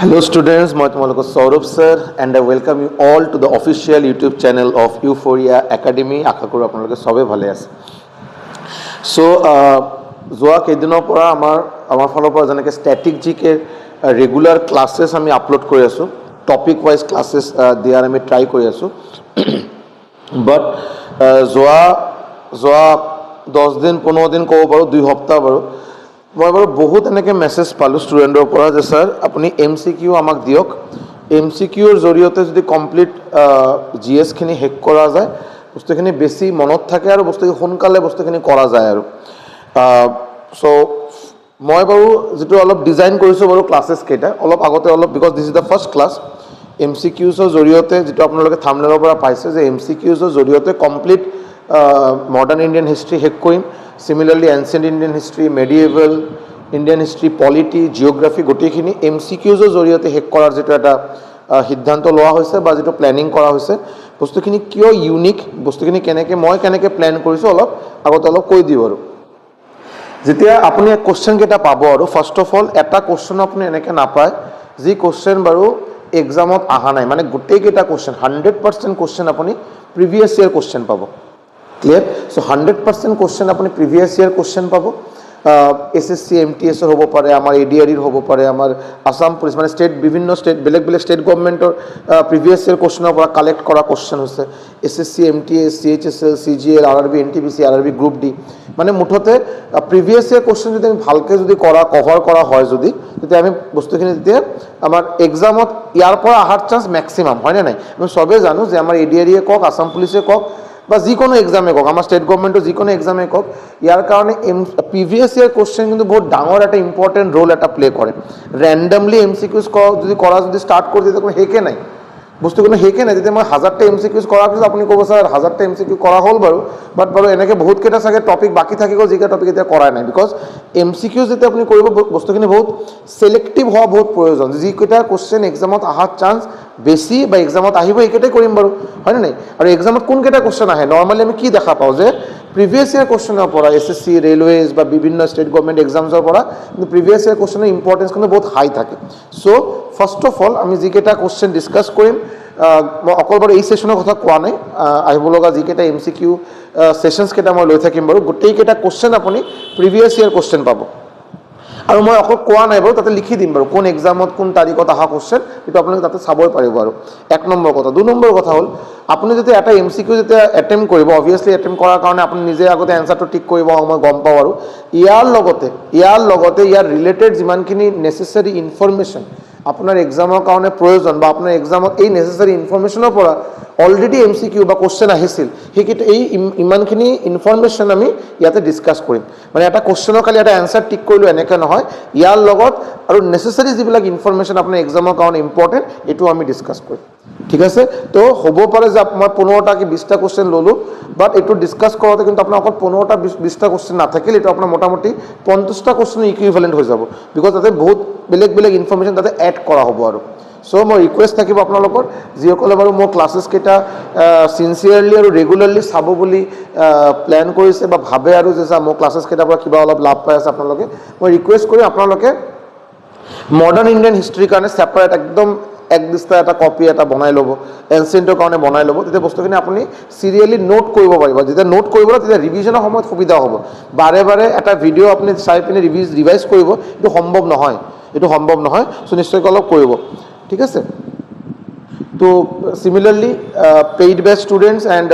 Hello students, মই তোমালোকৰ Sourav sir and I welcome you all to the official YouTube channel of Euphoria Academy. আশা কৰোঁ আপোনালোকে সবে ভালে আছে। So যোৱা কেইদিনৰ পৰা আমাৰ ফালৰ পৰা যেনেকৈ স্ট্যাটিক জিকে ৰেগুলাৰ ক্লাसेस আমি আপলোড কৰি আছো, টপিক ওয়াইজ ক্লাसेस দিয়াৰ আমি ট্ৰাই কৰি আছো। বাট যোৱা 10 দিন 15 দিন ক'ব পাৰোঁ, 2 সপ্তাহ বাৰু মই বাৰু বহুত এনেকৈ মেছেজ পালোঁ ষ্টুডেণ্টৰ পৰা যে ছাৰ আপুনি MCQ আমাক দিয়ক, MCQৰ জৰিয়তে যদি কমপ্লিট GSখিনি শেষ কৰা যায় বস্তুখিনি বেছি মনত থাকে আৰু বস্তুখিনি সোনকালে বস্তুখিনি কৰা যায় আৰু চ' মই বাৰু যিটো অলপ ডিজাইন কৰিছোঁ বাৰু ক্লাছেছ কেইটা অলপ আগতে অলপ because this is the first class MCQছৰ জৰিয়তে যিটো আপোনালোকে থাম্বনেইলৰ পৰা পাইছে যে MCQছৰ জৰিয়তে কমপ্লিট মডাৰ্ণ ইণ্ডিয়ান হিষ্ট্ৰী শেষ কৰিম। Similarly, ancient Indian history, medieval Indian history, polity, geography গোটেইখিনি MCQছৰ জৰিয়তে শেষ কৰাৰ যেটো এটা সিদ্ধান্ত লোৱা হৈছে বা যেটো প্ল্যানিং কৰা হৈছে বস্তুখিনি কিয় ইউনিক বস্তুখিনি কেনেকৈ প্ল্যান কৰিছো অলপ আগতে অলপ কৈ দিও আৰু যেতিয়া আপুনি কোশ্চেন কেটা পাব আৰু ফাৰ্স্ট অফ অল এটা কোশ্চেন আপুনি এনেকৈ নাপায় যি কোশ্চেন বাৰু এক্সামত আহা নাই মানে গোটেই কেটা কোশ্চেন 100% কোশ্চেন আপুনি প্ৰিভিয়াস ইয়াৰ কোশ্চেন পাব। Clear? So 100% question अपने previous year question पाबो SSC MTS और होबो पारे हमारे ADRE होबो पारे हमारे आसाम पुलिस माने स्टेट विभिन्न स्टेट बेलेग स्टेट गवर्नमेंट और previous year question पर कलेक्ट करा question होसे SSC MTS CHSL CGL RRB NTPC RRB Group D माने मुठते previous year question যদি আমি ভালকে যদি করা কভার করা হয় যদি তেতিয়া আমি বস্তুখিনি তেতিয়া আমার এক্সামত ইয়াৰ পৰা আহাৰ চান্স ম্যাক্সিমাম হয় না নাই আমি সবে জানো যে আমাৰ ADRE কক আসাম পুলিসে কক বা যিকোনো এক্সামে কক আমাৰ স্টেট গভৰ্নমেন্টৰ যিকোনো এক্সামে কক ইয়াৰ কাৰণে প্ৰিভিয়াস ইয়াৰ কোশ্চেন কিন্তু বহুত ডাঙৰ এটা ইম্পৰ্টেন্ট ৰোল এটা প্লে কৰে। ৰ্যান্ডমলি MCQs যদি কৰা যদি স্টাৰ্ট কৰি দিতে কোনো হেকে নাই বস্তুগুলো হেকে নাই যেতিয়া মই 1000টা MCQs কৰাৰ পিছত আপুনি ক'ব স্যাৰ 1000টা MCQ কৰা হ'ল বাৰু বাট বাৰু এনেকৈ বহুত কেইটা চাগে টপিক বাকি থাকি গ'ল যিকেইটা টপিক এতিয়া কৰাই নাই বিকজ MCQs যেতিয়া আপুনি কৰিব বস্তুখিনি বহুত সিলেক্টিভ হোৱা বহুত প্ৰয়োজন যিকেইটা কোশ্চেন এক্সামত আহাৰ চান্স বেছি বা এক্সামত আহিব এইকেইটাই কৰিম বাৰু হয় নাই আৰু এক্সামত কোন কেইটা কোশ্চেন আহে নৰ্মালি আমি কি দেখা পাওঁ যে প্ৰিভিয়াস ইয়াৰ কোশ্চেনৰ পৰা SSC ৰেলৱেজ বা বিভিন্ন ষ্টেট গভৰ্নমেন্ট এক্সামছৰ পৰা কিন্তু প্ৰিভিয়াস ইয়াৰ কোশ্চেনৰ ইম্পৰ্টেন্স কিন্তু বহুত হাই থাকে। সো ফাৰ্স্ট অফ অল আমি যিকেইটা কোশ্চেন ডিসকাস কৰিম মই অকল বাৰু এই সেশনৰ কথা কোৱা নাই আহিব লগা যিকেইটা MCQ সেশনছ কেইটা মই লৈ থাকিম বাৰু গোটেই কেইটা কোশ্চেন আপুনি প্ৰিভিয়াস ইয়াৰ কোশ্চেন পাব আৰু মই অকল কোৱা নাই বাৰু তাতে লিখি দিম বাৰু কোন এক্সামত কোন তাৰিখত আহা কোশ্চেন এটা আপোনালোকে তাতে চাবই পাৰিব আৰু এক নম্বৰ কথা দুই নম্বৰ কথা হ'ল আপুনি যেতিয়া এটা MCQ যেতিয়া অ্যাটেম্প কৰিব অবভিয়াসলি অ্যাটেম্প কৰাৰ কাৰণে আপুনি নিজে আগতে এনসাৰটো টিক কৰিব মই গম পাওঁ আৰু ইয়াৰ লগতে ইয়াৰ ৰিলেটেড যিমানখিনি নেসেসাৰি ইনফৰমেশন আপোনাৰ এক্সামৰ কাৰণে প্ৰয়োজন বা আপোনাৰ এক্সামত এই নেসেসাৰি ইনফৰমেশনৰ পৰা অলৰেডি MCQ বা কোশ্চেন আহিছিল হেকিটো এই ইমানখিনি ইনফৰমেশন আমি ইয়াতে ডিসকাস কৰিম মানে এটা কোশ্চেনৰ খালি এটা আনসাৰ টিক কৰিলো এনেকৈ নহয় ইয়াৰ লগত আৰু নেসেসাৰি যিবিলাক ইনফৰমেশন আপোনাৰ এক্সামৰ কাৰণে ইম্পৰ্টেন্ট এটো আমি ডিসকাস কৰিম ঠিক আছে। তো হ'ব পাৰে যে মই 15টা কি 20টা কোশ্চেন ললো বাট এটো ডিসকাস কৰোতে কিন্তু আপোনাৰ অকল 15টা 20টা কোশ্চেন নাথাকিল এটো আপোনাৰ মোটামুটি 50টা কোশ্চেন ইকুইভ্যালেন্ট হৈ যাব বিকজ তাতে বহুত বেলেগ ইনফরমেশন তাতে এড কৰা হ'ব আৰু সো মই ৰিকুৱেষ্ট থাকিব আপোনালোকৰ যিসকলে বাৰু মোৰ ক্লাसेছ কেইটা সিনসিয়াৰলি আৰু ৰেগুলাৰলি চাব বুলি প্ল্যান কৰিছে বা ভাবে আৰু যে মোৰ ক্লাছেছ কেইটাৰ পৰা কিবা অলপ লাভ পাই আছে আপোনালোকে মই ৰিকুৱেষ্ট কৰি আপোনালোকে মডাৰ্ণ ইণ্ডিয়ান হিষ্ট্ৰীৰ কাৰণে সেপাৰেট একদম এক দিস্তা এটা কপি এটা বনাই ল'ব এনসিয়েন্টৰ কাৰণে বনাই ল'ব তেতিয়া বস্তুখিনি আপুনি সিৰিয়ালি নোট কৰিব পাৰিব যেতিয়া নোট কৰিব তেতিয়া ৰিভিজনৰ সময়ত সুবিধা হ'ব বাৰে এটা ভিডিঅ' আপুনি চাই পিনে ৰিভাইজ কৰিব এইটো সম্ভৱ নহয় সো নিশ্চয়কৈ অলপ কৰিব ठीक है सर। तो similarly paid batch students and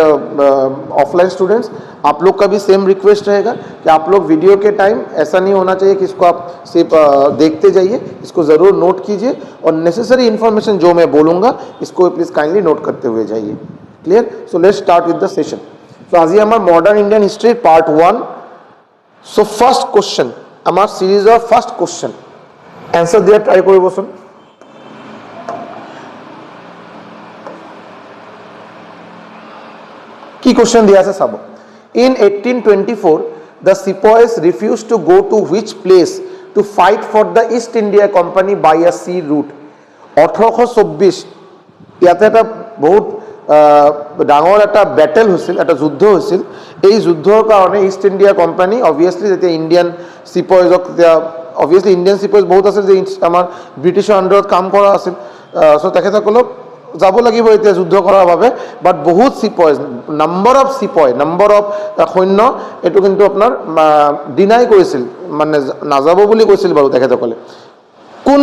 offline students आप लोग का भी सेम रिक्वेस्ट रहेगा कि आप लोग वीडियो के टाइम ऐसा नहीं होना चाहिए कि इसको आप सिर्फ देखते जाइए इसको ज़रूर नोट कीजिए और नेसेसरी इन्फॉर्मेशन जो मैं बोलूँगा इसको प्लीज़ काइंडली नोट करते हुए जाइए। Clear? So let's start with the session. So आज हमारा modern Indian history part 1। So first question हमार सीरीजर फर्स्ट क्वेश्चन आंसर दिया ट्राई करबोसन की क्वेश्चन दिया से सब इन 1824 the sepoys refused to go to which place to fight for the East India Company by a sea route 1824 ইয়াতে এটা বহুত ডাঙৰ এটা ব্যাটেল হৈছিল এটা যুদ্ধ হৈছিল এই যুদ্ধৰ কাৰণে ইষ্ট ইণ্ডিয়া কোম্পানী অবভিয়াসলি যেতিয়া ইণ্ডিয়ান সিপয়েজক অবভিয়াছলি ইণ্ডিয়ান চিপইজ বহুত আছিল যে আমাৰ ব্ৰিটিছৰ আণ্ডাৰত কাম কৰা আছিল। চ' তেখেতসকলক যাব লাগিব এতিয়া যুদ্ধ কৰাৰ বাবে, বাট বহুত চিপইজ, নাম্বাৰ অফ চিপয়, নাম্বাৰ অফ সৈন্য এইটো কিন্তু আপোনাৰ ডিনাই কৰিছিল, মানে নাযাব বুলি কৈছিল বাৰু তেখেতসকলে। কোন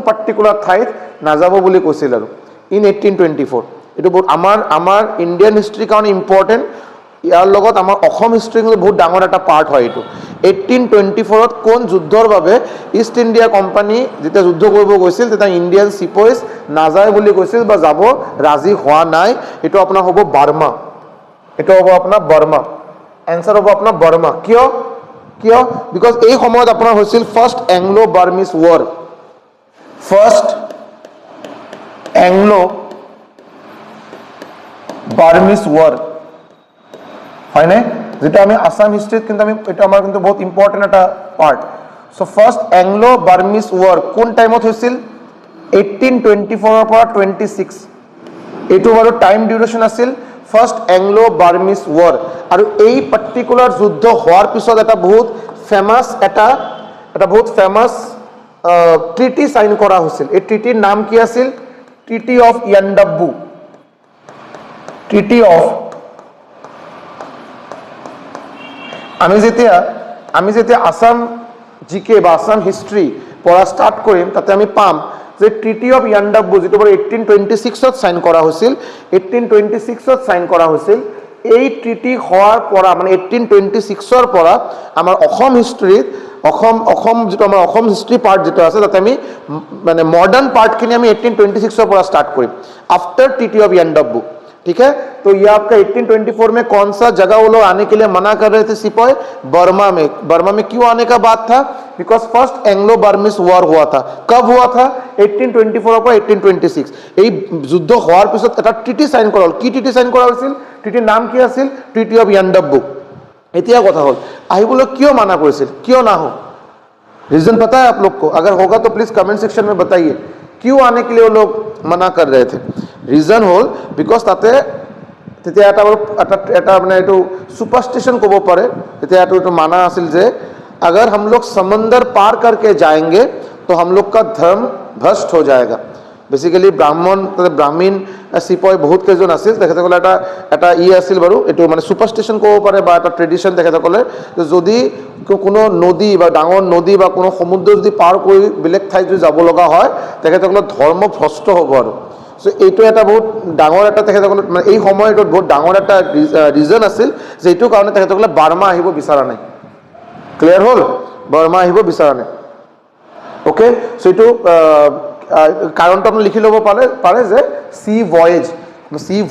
পাৰ্টিকুলাৰ ঠাইত নাযাব বুলি কৈছিল আৰু ইন 1824। এইটো বহুত আমাৰ ইণ্ডিয়ান হিষ্ট্ৰীৰ কাৰণে ইম্পৰ্টেণ্ট, ইয়াৰ লগত আমাৰ অসম হিষ্ট্ৰীৰ কিন্তু বহুত ডাঙৰ এটা পাৰ্ট হয় এইটো। 1824 কোন যুদ্ধৰ বাবে ইষ্ট ইণ্ডিয়া কোম্পানী যেতিয়া যুদ্ধ কৰিব গৈছিল তেতিয়া ইণ্ডিয়ান চিপইজ নাযায় বুলি কৈছিল বা যাব ৰাজি হোৱা নাই। এইটো আপোনাৰ হ'ব বাৰ্মা, এইটো হ'ব আপোনাৰ বাৰ্মা, এনচাৰ হ'ব আপোনাৰ বাৰ্মা। কিয়? বিকজ এই সময়ত আপোনাৰ হৈছিল first Anglo Burmese war, first Anglo Burmese war, হয়নে? যেটা আমি আসাম হিস্ট্রিত কিন্তু আমি এটা আমার কিন্তু বহুত ইম্পর্টেন্ট একটা part. So first Anglo Burmese war কোন টাইমত হৈছিল? 1824 পৰা 26। এইটো বাৰু টাইম ডিউৰেশ্যন আছিল ফাৰ্স্ট এংলো বাৰ্মিজ ওয়াৰ। আৰু এই পাৰ্টিকুলাৰ যুদ্ধ হোৱাৰ পিছত এটা বহুত ফেমাছ ট্ৰিটি সাইন কৰা হৈছিল। এই ট্ৰিটিৰ নাম কি আছিল? Treaty of Yandabo. Treaty of, আমি যেতিয়া আসাম জিকে বা আসাম হিষ্ট্ৰী পঢ়া ষ্টাৰ্ট কৰিম তাতে আমি পাম যে ট্ৰিটি অফ ইয়ান্ডাবু যিটো বাৰু 1826ত সাইন কৰা হৈছিল, 1826ত সাইন কৰা হৈছিল। এই ট্ৰিটি হোৱাৰ পৰা মানে 1826ৰ পৰা আমাৰ অসম হিষ্ট্ৰীত অসম যিটো আমাৰ অসম হিষ্ট্ৰী পাৰ্ট যিটো আছে তাতে আমি মানে মডাৰ্ণ পাৰ্টখিনি আমি 1826ৰ পৰা ষ্টাৰ্ট কৰিম आफ्टर ट्रीटी ऑफ यान्डाबू। ठीक है, तो ये आपका 1824 में कौन सा जगह वो लोग आने के लिए मना कर रहे थे सिपाही? बर्मा में। बर्मा में क्यों आने का बात था? Because first Anglo Burmese war हुआ था। कब हुआ था? 1824 पर 1826। এই যুদ্ধ হোৱাৰ পিছত এটা ট্ৰিটি সাইন কৰা হ'ল। কি ট্ৰিটি সাইন কৰা হৈছিল? ট্ৰিটিৰ নাম কি আছিল? Treaty of Yandabo. এতিয়া কথা হ'ল আহিবলৈ কিয় মানা কৰিছিল, কিয় না हो? रीजन पता है आप लोग को? अगर होगा तो प्लीज कमेंट सेक्शन में बताइए क्यों आने के लिए वो लोग मना कर रहे थे। रीजन होल बिकॉज ताते তেতিয়া এটা মানে এইটো सुपरस्टिशन ক'ব পাৰে। তেতিয়া এইটো माना আছিল যে अगर हम लोग समंदर पार करके जाएंगे तो हम लोग का धर्म भ्रष्ट हो जाएगा। बेसिकली ब्राह्मीण सिपाही बहुत কেইজন আছিল, তেখেতসকলে এটা আছিল বাৰু, এইটো মানে সুপাৰষ্টিশ্যন ক'ব পাৰে বা এটা ট্ৰেডিশ্যন তেখেতসকলে, যদি কোনো নদী বা ডাঙৰ নদী বা কোনো সমুদ্ৰ যদি পাৰ কৰি বেলেগ ঠাইত যদি যাব লগা হয় তেখেতসকলৰ ধৰ্ম ভ্ৰষ্ট হ'ব আৰু। সো এইটো এটা বহুত ডাঙৰ এটা তেখেতসকলে মানে এই সময়টোত বহুত ডাঙৰ এটা ৰিজন আছিল যে এইটো কাৰণে তেখেতসকলে বাৰ্মা আহিব বিচৰা নাই। ক্লিয়াৰ হ'ল? বাৰ্মা আহিব বিচৰা নাই। ওকে, সো এইটো কাৰণটো আপুনি লিখি ল'ব পাৰে যে সি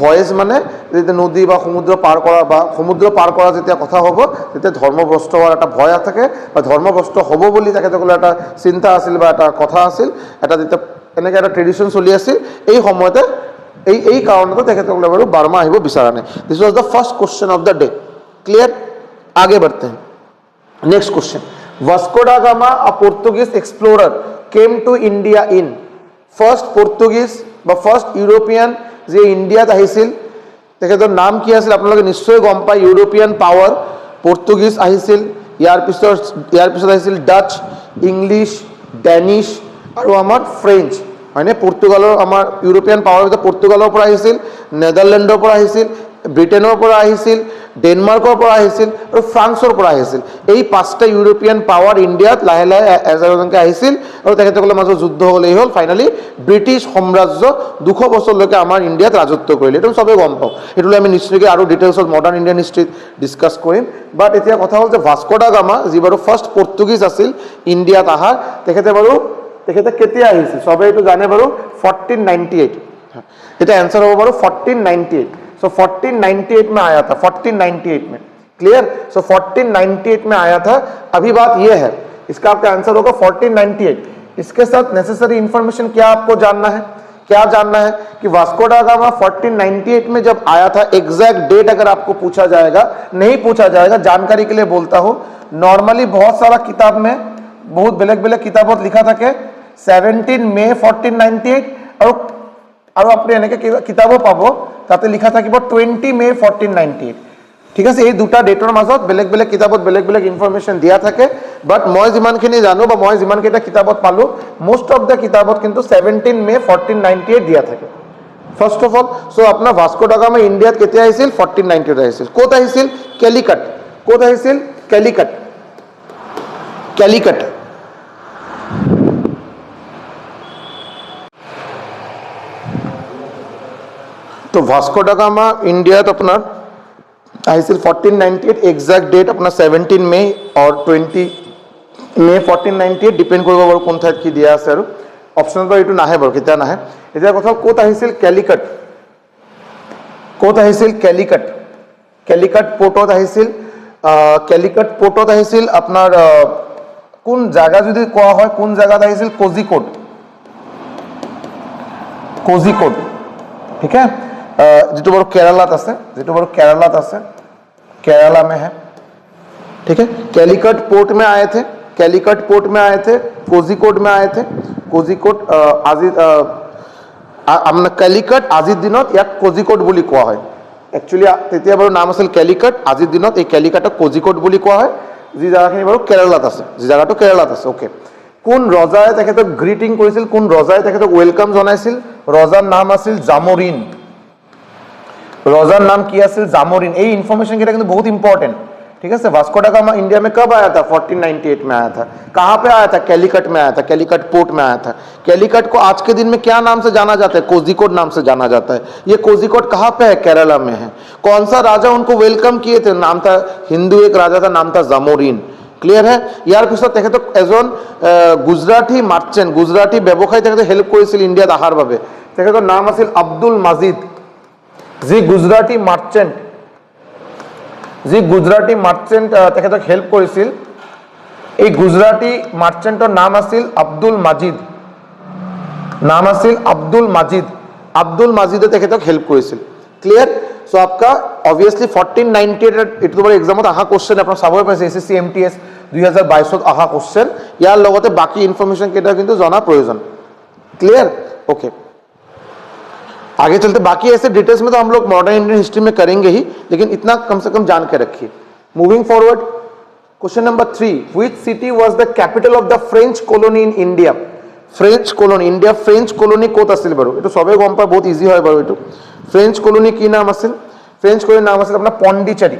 ভয়েজ মানে যেতিয়া নদী বা সমুদ্ৰ পাৰ কৰা বা সমুদ্ৰ পাৰ কৰা যেতিয়া কথা হ'ব তেতিয়া ধৰ্মভ্ৰষ্ট হোৱাৰ এটা ভয় থাকে বা ধৰ্মভ্ৰষ্ট হ'ব বুলি তেখেতসকলৰ এটা চিন্তা আছিল বা এটা কথা আছিল, এটা যেতিয়া এনেকৈ এটা ট্ৰেডিশ্যন চলি আছিল এই সময়তে এই কাৰণতে তেখেতসকলে বাৰু বাৰ্মা আহিব বিচৰা নাই। This was the first question of the day. Clear? आगे बढ़ते हैं। Next question, Vasco da Gama a Portuguese explorer came to India in. First Portuguese বা ফাৰ্ষ্ট ইউৰোপিয়ান যে ইণ্ডিয়াত আহিছিল তেখেতৰ নাম কি আছিল? আপোনালোকে নিশ্চয় গম পায়, ইউৰোপিয়ান পাৱাৰ। পৰ্তুগীজ আহিছিল, ইয়াৰ পিছত আহিছিল ডাচ, ইংলিছ, ডেনিছ আৰু আমাৰ ফ্ৰেঞ্চ, হয়নে? পৰ্তুগালৰ আমাৰ ইউৰোপিয়ান পাৱাৰ ভিতৰত পৰ্তুগালৰ পৰা আহিছিল, নেদাৰলেণ্ডৰ পৰা আহিছিল, ব্ৰিটেইনৰ পৰা আহিছিল, ডেনমাৰ্কৰ পৰা আহিছিল আৰু ফ্ৰান্সৰ পৰা আহিছিল। এই পাঁচটা ইউৰোপিয়ান পাৱাৰ ইণ্ডিয়াত লাহে লাহে এজনকে আহিছিল আৰু তেখেতসকলৰ মাজত যুদ্ধ হ'লেই হ'ল। ফাইনেলি ব্ৰিটিছ সাম্ৰাজ্য 200 বছৰলৈকে আমাৰ ইণ্ডিয়াত ৰাজত্ব কৰিলে। এইটো চবেই গম পাওঁ, এইটো আমি নিশ্চয়কৈ আৰু ডিটেইলছত মডাৰ্ণ ইণ্ডিয়ান হিষ্ট্ৰীত ডিছকাছ কৰিম। বাট এতিয়া কথা হ'ল যে ভাস্কো ডা গামা যি বাৰু ফাৰ্ষ্ট পৰ্তুগীজ আছিল ইণ্ডিয়াত আহাৰ, তেখেতে কেতিয়া আহিছিল? চবেই এইটো জানে বাৰু, 1498। এতিয়া এনচাৰ হ'ব বাৰু 1498। सो 1498 में आया था, 1498 में। क्लियर? सो 1498 में आया था। अभी बात यह है, इसका आपका आंसर होगा 1498। इसके साथ नेसेसरी इंफॉर्मेशन क्या आपको जानना है? क्या जानना है कि वास्को डा गामा 1498 में जब आया था, एग्जैक्ट डेट अगर आपको पूछा जाएगा, नहीं पूछा जाएगा, जानकारी के लिए बोलता हूं। नॉर्मली बहुत सारा किताब में बहुत बेलेग किताबों लिखा था कि 17 मई 1498 और अपने किताबों पाबो তাতে লিখা থাকিব 20 মে 1498। ঠিক আছে, এই দুটা ডেটৰ মাজত বেলেগ বেলেগ কিতাপত বেলেগ বেলেগ ইনফৰমেশ্যন দিয়া থাকে, বাট মই যিমানখিনি জানো বা মই যিমানকেইটা কিতাপত পালোঁ, মোষ্ট অফ দ্য কিতাপত কিন্তু 17 মে 1498 দিয়া থাকে। ফাৰ্ষ্ট অফ অল, চ' আপোনাৰ ভাস্কো ডা গামা ইণ্ডিয়াত কেতিয়া আহিছিল? 1498 আহিছিল। ক'ত আহিছিল? কেলিকট। ক'ত আহিছিল? কেলিকট। কেলিকট। তো ভাস্কো ডা গামা ইণ্ডিয়াত আপোনাৰ আহিছিল 1498, এক্সাক্ট ডেট আপোনাৰ 17 মে और 20 মে 1498, ডিপেণ্ড কৰিব বাৰু কোন ঠাইত কি দিয়া আছে, আৰু অপশ্যনত বাৰু এইটো নাহে বাৰু, কেতিয়া নাহে। এতিয়া কথা ক'ত আহিছিল? কেলিকট। ক'ত আহিছিল? কেলিকট। কেলিকট পোৰ্টত আহিছিল। কেলিকট পোৰ্টত আহিছিল আপোনাৰ কোন জাগা যদি কোৱা হয়, কোন জাগাত আহিছিল? কোজিকোড। কোজিকোড, ठीक है, जितु बार केरलात আছে, जितु बार केरलात আছে, केरला में है, ठीक है। कैलिकट पोर्ट में आए थे, कैलिकट पोर्ट में आए थे, कोजिकोड में आए थे। कोजिकोड कैलिकट আজিৰ দিনত ইয়াক কোজিকোড বুলি কোৱা হয়। একচুৱেলি তেতিয়া বাৰু নাম আছিল কেলিকট, আজিৰ দিনত এই কেলিকটক কোজিকোড বুলি কোৱা হয়, যি জাগাখিনি বাৰু কেৰালাত আছে, যি জাগাটো কেৰালাত আছে। ওকে, কোন ৰজাই তেখেতক গ্ৰিটিং কৰিছিল? কোন ৰজাই তেখেতক ওয়েলকাম জনাইছিল? ৰজাৰ নাম আছিল জামোৰিন। रॉजर नाम किया আছিল জামোরিন। এই ইনফরমেशन के लिए बहुत इंपॉर्टेंट, ठीक है। वास्को डा गामा इंडिया में कब आया था? 1498 में आया था। कहाँ पे आया था? कैलिकट में आया था, कैलिकट पोर्ट में आया था। कैलिकट को आज के दिन में क्या नाम से जाना जाता है? कोजिकोड नाम से जाना जाता है। ये कोजिकोड कहाँ पे है? केरला में है। कौन सा राजा उनको वेलकम किए थे? नाम था, हिंदू एक राजा था, नाम था জামোরিন। क्लियर है? यार पिছত তেখেতক এজন গুজৰাটী মাৰ্চেন্ট, গুজৰাটী ব্যৱসায়ী তেখেতে হেল্প কৰিছিল ইণ্ডিয়াত অহাৰ বাবে। তেখেতৰ নাম আছিল আব্দুল মাজিদ। जी गुजराटी मार्चेंट, जी गुजराटी मार्चेंट तेखেতক हेल्प কৰিছিল। এই গুজৰাটি মাৰ্চেন্টৰ নাম আছিল আব্দুল মাজিদ। नाम আছিল আব্দুল মাজিদ। আব্দুল মাজিদে তেখেতক হেল্প কৰিছিল। ক্লিয়াৰ? সো आपका ऑब्वियसली 1498 এটো তোমাৰ এক্সামত আহা কোশ্চেন আপোনাৰ চাবই পাইছে, এসএসসি এমটিএস 2022 ত আহা কোশ্চেন। ইয়াৰ লগতে বাকি ইনফরমেশন কেইটা কিন্তু জানা প্রয়োজন। क्लियर? ओके, आगे चलते बाकी ऐसे डिटेल्स में तो हम लोग मॉडर्न इंडियन हिस्ट्री में करेंगे ही, लेकिन इतना कम से कम जान के रखिए। Moving forward, question number 3, which city was the capital of the French colony in India? French colony, India French colony ক'ত আছিল বাৰু? এটো সবে গম পায়, বহুত ইজি হয় বাৰু এটো। फ्रेंच कॉलोनी কি নাম আছিল? फ्रेंच कॉलोनी নাম আছিল আপোনাৰ পণ্ডিচেৰী।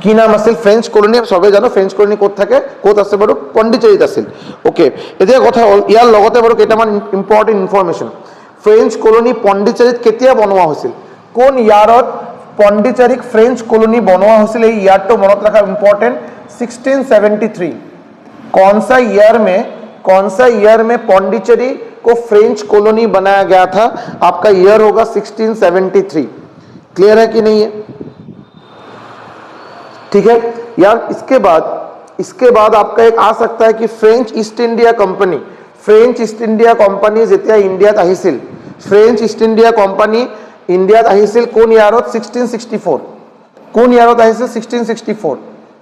কি নাম আছিল? फ्रेंच कॉलोनी সবে জানো। फ्रेंच कॉलोनी ক'ত থাকে? ক'ত আছে বাৰু? পণ্ডিচেৰীত আছিল। ওকে, এতিয়া কথা হ'ল ইয়াৰ লগতে বাৰু কেইটামান ইম্পৰ্টেন্ট ইনফৰমেশন। फ्रेंच कॉलोनी পণ্ডিচেৰীত কেতিয়া বনোৱা হৈছিল? কোন ইয়াৰত পণ্ডিচেৰীক फ्रेंच कॉलोनी বনোৱা হৈছিল? এই ইয়াৰটো মনত ৰাখা ইম্পৰ্টেন্ট। 1673। कौन सा ईयर में पौंडीचेरी को फ्रेंच कॉलोनी बनाया गया था? आपका ईयर होगा 1673। क्लियर है कि नहीं है? ठीक है यार। इसके बाद आपका एक आ सकता है कि French east India company, French east India company যেতিয়া ইন্ডিয়াত আহিছিল, फ्रेंच ईस्ट इंडिया कंपनी ইন্ডিয়াত আহিছিল কোন ইয়াৰত? 1664। কোন ইয়াৰত আহিছিল? 1664।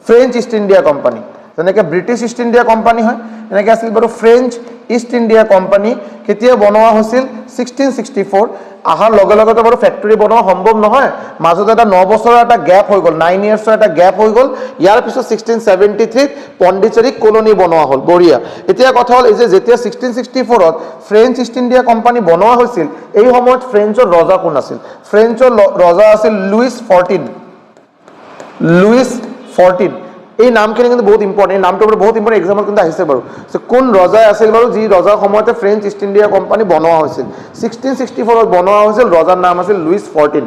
फ्रेंच ईस्ट इंडिया कंपनी, যেনেকৈ ব্ৰিটিছ ইষ্ট ইণ্ডিয়া কোম্পানী হয়, এনেকৈ আছিল বাৰু ফ্ৰেঞ্চ ইষ্ট ইণ্ডিয়া কোম্পানী। কেতিয়া বনোৱা হৈছিল? 1664। আহাৰ লগে লগে বাৰু ফেক্টৰী বনোৱা সম্ভৱ নহয়, মাজত এটা 9 বছৰৰ এটা গ্যাপ হৈ গ'ল, 9 ইয়াৰ্ছৰ এটা গ্যাপ হৈ গ'ল। ইয়াৰ পিছত 1673 পণ্ডিচেৰীক কলনী বনোৱা হ'ল। বঢ়িয়া। এতিয়া কথা হ'ল এই যে যেতিয়া 1664ত ফ্ৰেঞ্চ ইষ্ট ইণ্ডিয়া কোম্পানী বনোৱা হৈছিল, এই সময়ত ফ্ৰেঞ্চৰ ৰজা কোন আছিল? ফ্ৰেঞ্চৰ ৰজা আছিল লুইস 14। লুইস 14 এই নামখিনি কিন্তু বহুত ইম্পৰ্টেন্ট। এই নামটো বহুত ইম্পৰ্টেন্ট, এক্সামত কিন্তু আহিছে বাৰু। কোন ৰজাই আছিল বাৰু যি ৰজাৰ সময়তে ফ্ৰেঞ্চ ইষ্ট ইণ্ডিয়া কোম্পানী বনোৱা হৈছিল? 1664ত বনোৱা হৈছিল। ৰজাৰ নাম আছিল লুইস 14।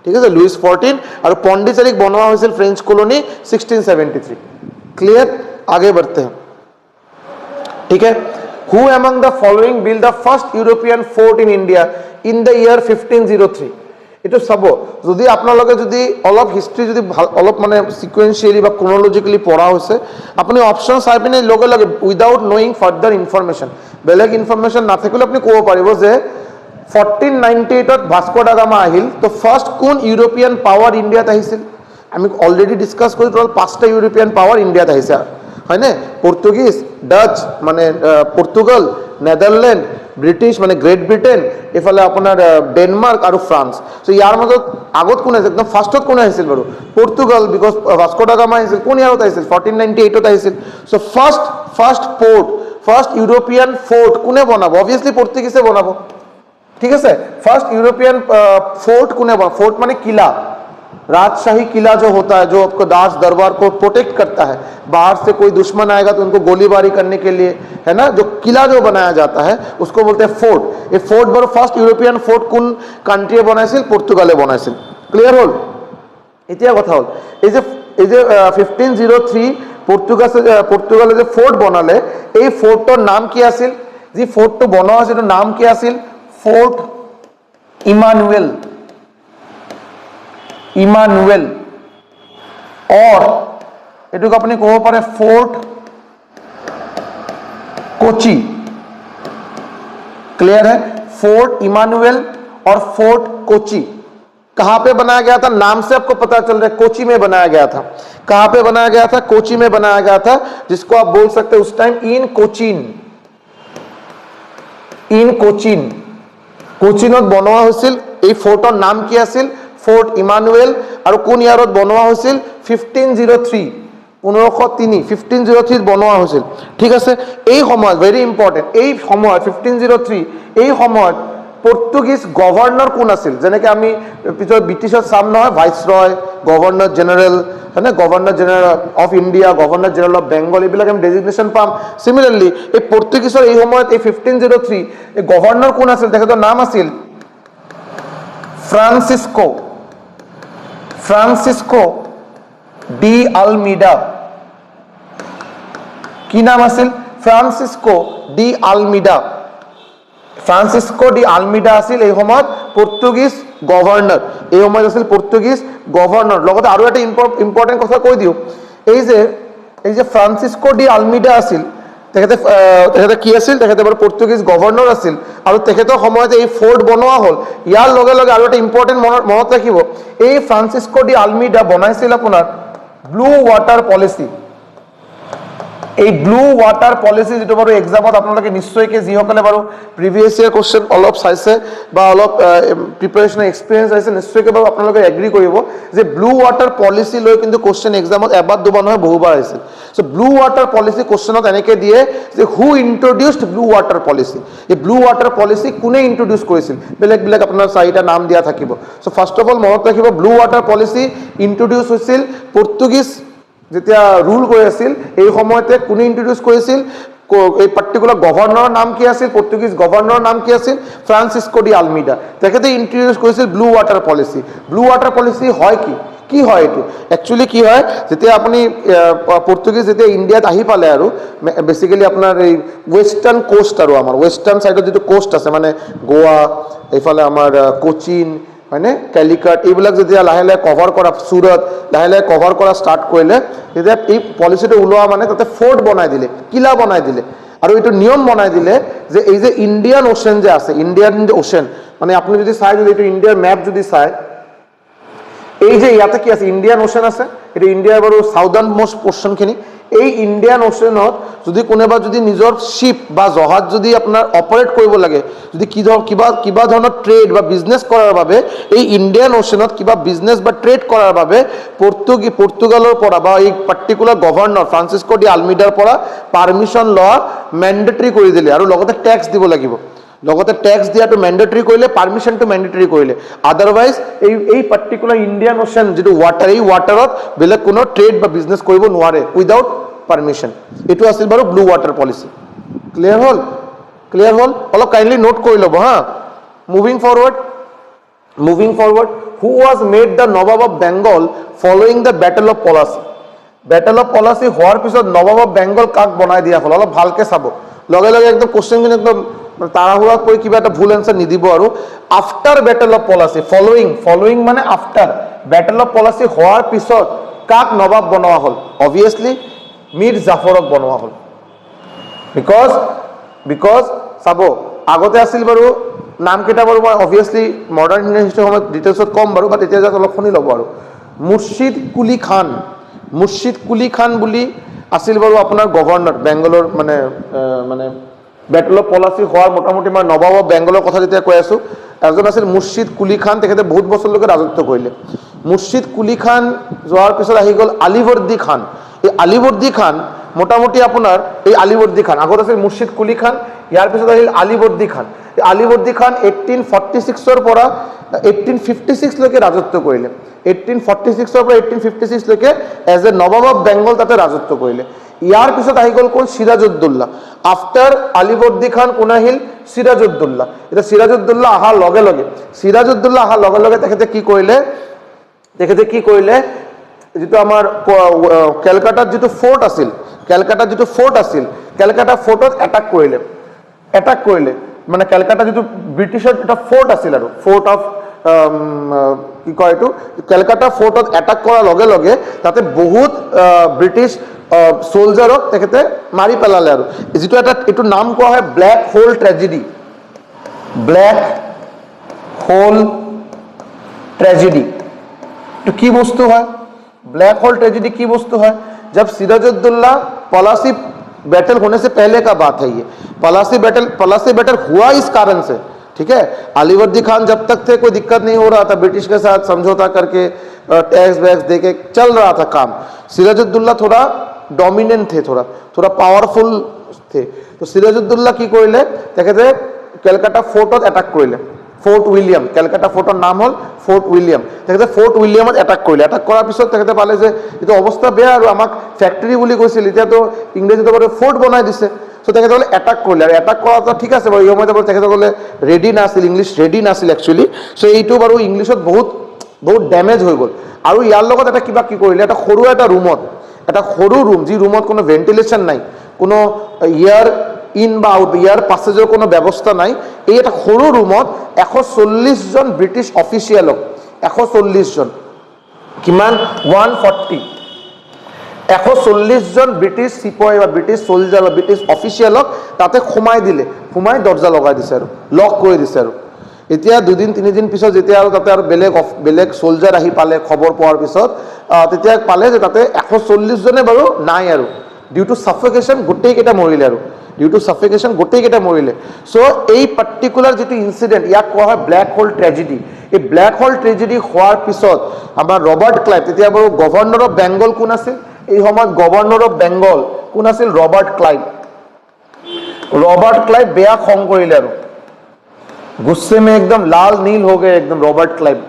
ঠিক আছে, লুইস 14। আৰু পণ্ডিচেৰীক বনোৱা হৈছিল ফ্ৰেঞ্চ কলোনী 1673। क्लियर? आगे बढ़ते हैं, ठीक है। Who among the following build the first European fort in India in the year 1503? এটো চাব, যদি আপোনালোকে যদি অলপ হিষ্ট্ৰী যদি অলপ মানে সিকুৱেন্সিয়েলি বা ক্ৰনলজিক্যালি পঢ়া হৈছে, আপুনি অপশ্যন চাই পিনে লগে লগে উইদাউট নোয়িং ফাৰ্দাৰ ইনফৰমেশ্যন, বেলেগ ইনফৰমেশ্যন নাথাকিলে আপুনি ক'ব পাৰিব যে 1498ত ভাস্কো ডা গামা আহিল। তো ফাৰ্ষ্ট কোন ইউৰোপিয়ান পাৱাৰ ইণ্ডিয়াত আহিছিল? আমি অলৰেডি ডিছকাছ কৰি টোটাল 5টা ইউৰোপিয়ান পাৱাৰ ইণ্ডিয়াত আহিছে, হয়নে? পৰ্তুগিজ, ডাচ মানে পৰ্তুগাল, নেদাৰলেণ্ড, ব্ৰিটিছ মানে গ্ৰেট ব্ৰিটেইন, এইফালে আপোনাৰ ডেনমাৰ্ক আৰু ফ্ৰান্স। চ' ইয়াৰ মাজত আগত কোন আহিছিল, একদম ফাৰ্ষ্টত কোন আহিছিল বাৰু? Portugal, because Vasco da Gama আহিছিল। কোন ইয়াৰত আহিছিল? 1498 আহিছিল। চ' ফাৰ্ষ্ট ইউৰোপিয়ান ফৰ্ট কোনে বনাব? অবভিয়াছলি পৰ্তুগিজে বনাব, ঠিক আছে। ফাৰ্ষ্ট ইউৰোপিয়ান फोर्ट কোনে बना? फोर्ट माने किला, राजशाही किला जो होता है, जो आपको दास दरबार को प्रोटेक्ट करता है, बाहर से कोई दुश्मन आएगा तो उनको गोलीबारी करने के लिए, है ना, जो किला जो बनाया जाता है उसको बोलते हैं फोर्ट। ये फोर्ट बार फार्स्ट यूरोपियन फोर्ट কোন কান্ট্রিয়ে বনাইছিল? পর্তুগালে বনাইছিল। ক্লিয়ার হল? এতিয়া কথা হল এই যে 1503 পর্তুগালে যে ফোর্ট বনালে, এই ফোৰ্টৰ নাম কি আছিল? যি ফোৰ্টটো বনোৱা আছিল নাম কি আছিল? फोर्ट इमानुएल और एटुक अपनी कब पारे फोर्ट कोची। क्लियर है? फोर्ट इमानुएल और फोर्ट कोची कहां पे बनाया गया था? नाम से आपको पता चल रहा है, कोची में बनाया गया था। कहां पे बनाया गया था? कोची में बनाया गया था, जिसको आप बोल सकते हैं उस टाइम इन कोचीन কোচিনত বনোৱা হৈছিল। এই ফোৰ্টৰ নাম কি আছিল? Fort Emmanuel. আৰু কোন ইয়াৰত বনোৱা হৈছিল? 1503 1503 বনোৱা হৈছিল, ঠিক আছে। এই সময়ত ভেৰি ইম্পৰ্টেণ্ট, এই সময়ত 1503 এই সময়ত পৰ্তুগিজ গভৰ্ণৰ কোন আছিল? যেনেকৈ আমি পিছত ব্ৰিটিছত চাম নহয়, ভাইসৰয়, গভৰ্ণৰ জেনেৰেল, হয়নে, governor general of India, governor general of Bengal, এইবিলাক আমি ডেজিগনেশ্যন পাম। চিমিলাৰলি এই পৰ্তুগিজৰ এই সময়ত এই 1503 এই গভৰ্ণৰ কোন আছিল? তেখেতৰ নাম আছিল ফ্ৰান্সিস্কো ডি আলমিডা। কি নাম আছিল? Francisco D আলমিডা। ফ্ৰান্সিস্কো ডি আলমিডা আছিল এই সময়ত পৰ্তুগিজ গভৰ্ণৰ। এই সময়ত আছিল পৰ্তুগিজ গভৰ্ণৰ। লগতে আৰু এটা ইম্পৰ্টেণ্ট কথা কৈ দিওঁ, এই যে ফ্ৰান্সিস্কো ডি আলমিডা আছিল, তেখেতে কি আছিল? তেখেতে বাৰু পৰ্তুগিজ গভৰ্ণৰ আছিল, আৰু তেখেতৰ সময়তে এই ফোৰ্ট বনোৱা হ'ল। ইয়াৰ লগে লগে আৰু এটা ইম্পৰ্টেণ্ট মনত ৰাখিব, এই ফ্ৰান্সিস্কো ডি আলমিডা বনাইছিল আপোনাৰ ব্লু ৱাটাৰ পলিচি। এই ব্লু ৱাটাৰ পলিচি যেটো বাৰু এক্সামত আপোনালোকে নিশ্চয়কৈ যিসকলে বাৰু প্ৰিভিয়াছ ইয়াৰ কুৱেশ্যন অলপ চাইছে বা অলপ প্ৰিপাৰেশ্যনৰ এক্সপিৰিয়েঞ্চ আছে, নিশ্চয়কৈ বাৰু আপোনালোকে এগ্ৰী কৰিব যে ব্লু ৱাটাৰ পলিচি লৈ কিন্তু কুৱেশ্যন এক্সামত এবাৰ দুবাৰ নহয় বহুবাৰ আহিছিল। চ' ব্লু ৱাটাৰ পলিচি কুৱেশ্যনত এনেকৈ দিয়ে যে হু ইন্ট্ৰডিউচড ব্লু ৱাটাৰ পলিচি? এই ব্লু ৱাটাৰ পলিচি কোনে ইন্ট্ৰডিউচ কৰিছিল? বেলেগ বেলেগ আপোনাৰ 4টা নাম দিয়া থাকিব। চ' ফাৰ্ষ্ট অফ অল মনত ৰাখিব, ব্লু ৱাটাৰ পলিচি ইন্ট্ৰডিউচ হৈছিল পৰ্তুগিজ যেতিয়া ৰুল কৰি আছিল, এই সময়তে কোনে ইন্ট্ৰডিউচ কৰিছিল? এই পাৰ্টিকুলাৰ গভৰ্ণৰৰ নাম কি আছিল? পৰ্তুগিজ গভৰ্ণৰৰ নাম কি আছিল? Francisco D আলমিডা। তেখেতে ইন্ট্ৰডিউচ কৰিছিল blue water policy. Blue water policy হয় কি হয় এইটো? একচুৱেলি কি হয়, যেতিয়া আপুনি পৰ্তুগিজ যেতিয়া ইণ্ডিয়াত আহি পালে, আৰু বেচিকেলি আপোনাৰ এই ৱেষ্টাৰ্ণ কোষ্ট, আৰু আমাৰ ৱেষ্টাৰ্ণ ছাইডত যিটো কোষ্ট আছে, মানে গোৱা, এইফালে আমাৰ কোচিন, হয়নে, কেলিকট, এইবিলাক যেতিয়া লাহে লাহে কভাৰ কৰা, সুৰত লাহে লাহে কভাৰ কৰা ষ্টাৰ্ট কৰিলে, তেতিয়া এই পলিচিটো ওলোৱা মানে তাতে ফোৰ্ট বনাই দিলে, কিলা বনাই দিলে, আৰু এইটো নিয়ম বনাই দিলে যে এই যে ইণ্ডিয়ান অ'চেন যে আছে, ইণ্ডিয়ান অ'চেন, মানে আপুনি যদি চাই, যদি এইটো ইণ্ডিয়াৰ মেপ যদি চাই, এই যে ইয়াতে কি আছে? ইণ্ডিয়ান অ'চেন আছে। এইটো ইণ্ডিয়াৰ বাৰু সাউদাৰ্ণ মোষ্ট পোৰ্চনখিনি। এই ইণ্ডিয়ান অ'চেনত যদি কোনোবা যদি নিজৰ শ্বিপ বা জাহাজ যদি আপোনাৰ অপাৰেট কৰিব লাগে, যদি কিবা ধৰণৰ ট্ৰেড বা বিজনেছ কৰাৰ বাবে এই ইণ্ডিয়ান অ'চেনত কিবা বিজনেছ বা ট্ৰেড কৰাৰ বাবে পৰ্তুগালৰ পৰা বা এই পাৰ্টিকুলাৰ গভৰ্ণৰ ফ্ৰান্সিস্কো ডি আলমিডাৰ পৰা পাৰ্মিশ্যন লোৱা মেণ্ডেটৰী কৰি দিলে, আৰু লগতে টেক্স দিব লাগিব। লগতে টেক্স দিয়াটো মেণ্ডেটৰী কৰিলে, পাৰ্মিশ্যনটো মেণ্ডেটৰী কৰিলে। আদাৰৱাইজ এই পাৰ্টিকুলাৰ ইণ্ডিয়ান অ'চেন যিটো ৱাটাৰ, এই ৱাটাৰত বেলেগ কোনো ট্ৰেড বা বিজনেছ কৰিব নোৱাৰে উইদাউট পাৰ্মিশ্যন। এইটো আছিল বাৰু ব্লু ৱাটাৰ পলিচি। ক্লিয়াৰ হ'ল? অলপ কাইণ্ডলি নোট কৰি ল'ব হা। Moving forward, who was made the Nawab of Bengal following the battle of Plassey? Battle of Plassey হোৱাৰ পিছত নবাব অফ বেংগল কাক বনাই দিয়া হ'ল? অলপ ভালকৈ চাব, লগে লগে একদম কুৱেশ্যনখিনি একদম তাড়াহুড়া কৰি কিবা এটা ভুল এনচাৰ নিদিব। আৰু after battle of Plassey, following মানে আফটাৰ বেটেল অফ পলাচী হোৱাৰ পিছত কাক নবাব বনোৱা হ'ল? অবভিয়াছলি মীৰ জাফৰক বনোৱা হ'ল। বিকজ চাব, আগতে আছিল বাৰু নামকেইটা বাৰু মই অবভিয়াছলি মডাৰ্ণ ইণ্ডিয়ান হিষ্ট্ৰীৰ সময়ত ডিটেইলছত ক'ম বাৰু, বাট এতিয়া অলপ শুনি ল'ব। আৰু মুৰ্ছিদ কুলি খান বুলি আছিল বাৰু আপোনাৰ গভৰ্ণৰ বেংগলৰ, মানে বেটল অফ পলাচি হোৱাৰ মোটামুটি মই নবাব অফ বেংগলৰ কথা যেতিয়া কৈ আছোঁ, এজন আছিল মুৰ্ছিদ কুলি খান, তেখেতে বহুত বছৰলৈকে ৰাজত্ব কৰিলে। মুৰ্ছিদ কুলি খান যোৱাৰ পিছত আহি গ'ল আলিবৰ্দী খান। এই আলিবৰ্দী খান মোটামুটি আপোনাৰ এই আলিবৰ্দী খান, আগত আছিল মুৰ্ছিদ কুলি খান, ইয়াৰ পিছত আহিল আলিবৰ্দী খান। এই আলিবৰ্দী খান 1846 পৰা 1856লৈকে ৰাজত্ব কৰিলে। 1846 পৰা 1856লৈকে as a nawab of Bengal তাতে ৰাজত্ব কৰিলে। ইয়াৰ পিছত আহি গ'ল কোন? সিৰাজউদ্দৌলা। আফটাৰ আলিবৰ্দী খান কোন আহিল? সিৰাজউদ্দৌলা। এতিয়া সিৰাজউদ্দৌলা অহাৰ লগে লগে তেখেতে কি কৰিলে, যিটো আমাৰ কেলকাতাত যিটো ফৰ্ট আছিল, কেলকাতা ফৰ্টত এটাক কৰিলে। মানে কেলকাতা যিটো ব্ৰিটিছৰ এটা ফৰ্ট আছিল আৰু ফৰ্ট অফ কি কয় এইটো, কেলকাতা ফৰ্টত এটাক কৰাৰ লগে লগে তাতে বহুত ব্ৰিটিছ সোলজাৰক তেখেতে মাৰি পেলালে আৰু যিটো এইটো নাম কোৱা হয় black hole tragedy. Black hole tragedy तो की वस्तु है? ब्लैक होल ट्रेजेडी की वस्तु है? जब सिराजुद्दौला पलासी बैटल होने से पहले का बात है ये। पलासी बैटल हुआ इस कारण से, ठीक है। अलीवर्दी खान जब तक थे कोई दिक्कत नहीं हो रहा था, ब्रिटिश के साथ समझौता करके टैक्स वैक्स देके चल रहा था काम। सिराजुद्दौला थोड़ा डोमिनेंट थे, थोड़ा पावरफुल थे। तो सिराजुद्दौला की करिले तेखेते कलकाता फोर्टत अटैक करिले। ফৰ্ট উইলিয়াম, কেলকাতা ফৰ্টৰ নাম হ'ল ফৰ্ট উইলিয়াম। তেখেতে ফৰ্ট উইলিয়ামত এটাক কৰিলে। এটাক কৰাৰ পিছত তেখেতে পালে যে এইটো অৱস্থা বেয়া আৰু আমাক ফেক্টৰী বুলি কৈছিল, এতিয়াতো ইংৰাজীত ফৰ্ট বনাই দিছে। চ' তেখেতসকলে এটাক কৰিলে আৰু এটাক কৰাটো ঠিক আছে বাৰু, এই সময়তে বাৰু তেখেতসকলে ৰেডি নাছিল, ইংলিছ ৰেডি নাছিল একচুৱেলি। চ' এইটো বাৰু ইংলিছত বহুত ডেমেজ হৈ গ'ল। আৰু ইয়াৰ লগত এটা কিবা কি কৰিলে, এটা সৰু ৰুম, যি ৰুমত কোনো ভেণ্টিলেশ্যন নাই, কোনো এয়াৰ ইন বা আউট, ইয়াৰ পাছেজৰ কোনো ব্যৱস্থা নাই। এই এটা সৰু ৰুমত 140 জন ব্ৰিটিছ অফিচিয়েলক, 140 জন, কিমান 140, 140 জন ব্ৰিটিছ চিপাহী বা ব্ৰিটিছ চলজাৰ বা ব্ৰিটিছ অফিচিয়েলক তাতে সোমাই দৰ্জা লগাই দিছে আৰু লক কৰি দিছে আৰু। এতিয়া 2-3 দিন পিছত যেতিয়া আৰু তাতে আৰু বেলেগ চলজাৰ আহি পালে খবৰ পোৱাৰ পিছত, তেতিয়া পালে যে তাতে 140 জনে বাৰু নাই আৰু ডিউ টু সাফোকেশ্যন গোটেইকেইটা মৰিলে। চ' এই পাৰ্টিকুলাৰ যিটো ইনচিডেণ্ট, ইয়াক কোৱা হয় ব্লেক হোল ট্ৰেজেডি। এই ব্লেক হোল ট্ৰেজেডি হোৱাৰ পিছত আমাৰ ৰবাৰ্ট ক্লাইভ, তেতিয়া বাৰু গভৰ্ণৰ অফ বেংগল কোন আছিল এই সময়ত? গভৰ্ণৰ অফ বেংগল কোন আছিল? ৰবাৰ্ট ক্লাইভ বেয়া খং কৰিলে আৰু गुस्से में एकदम लाल नील हो गए एकदम रॉबर्ट क्लाइव।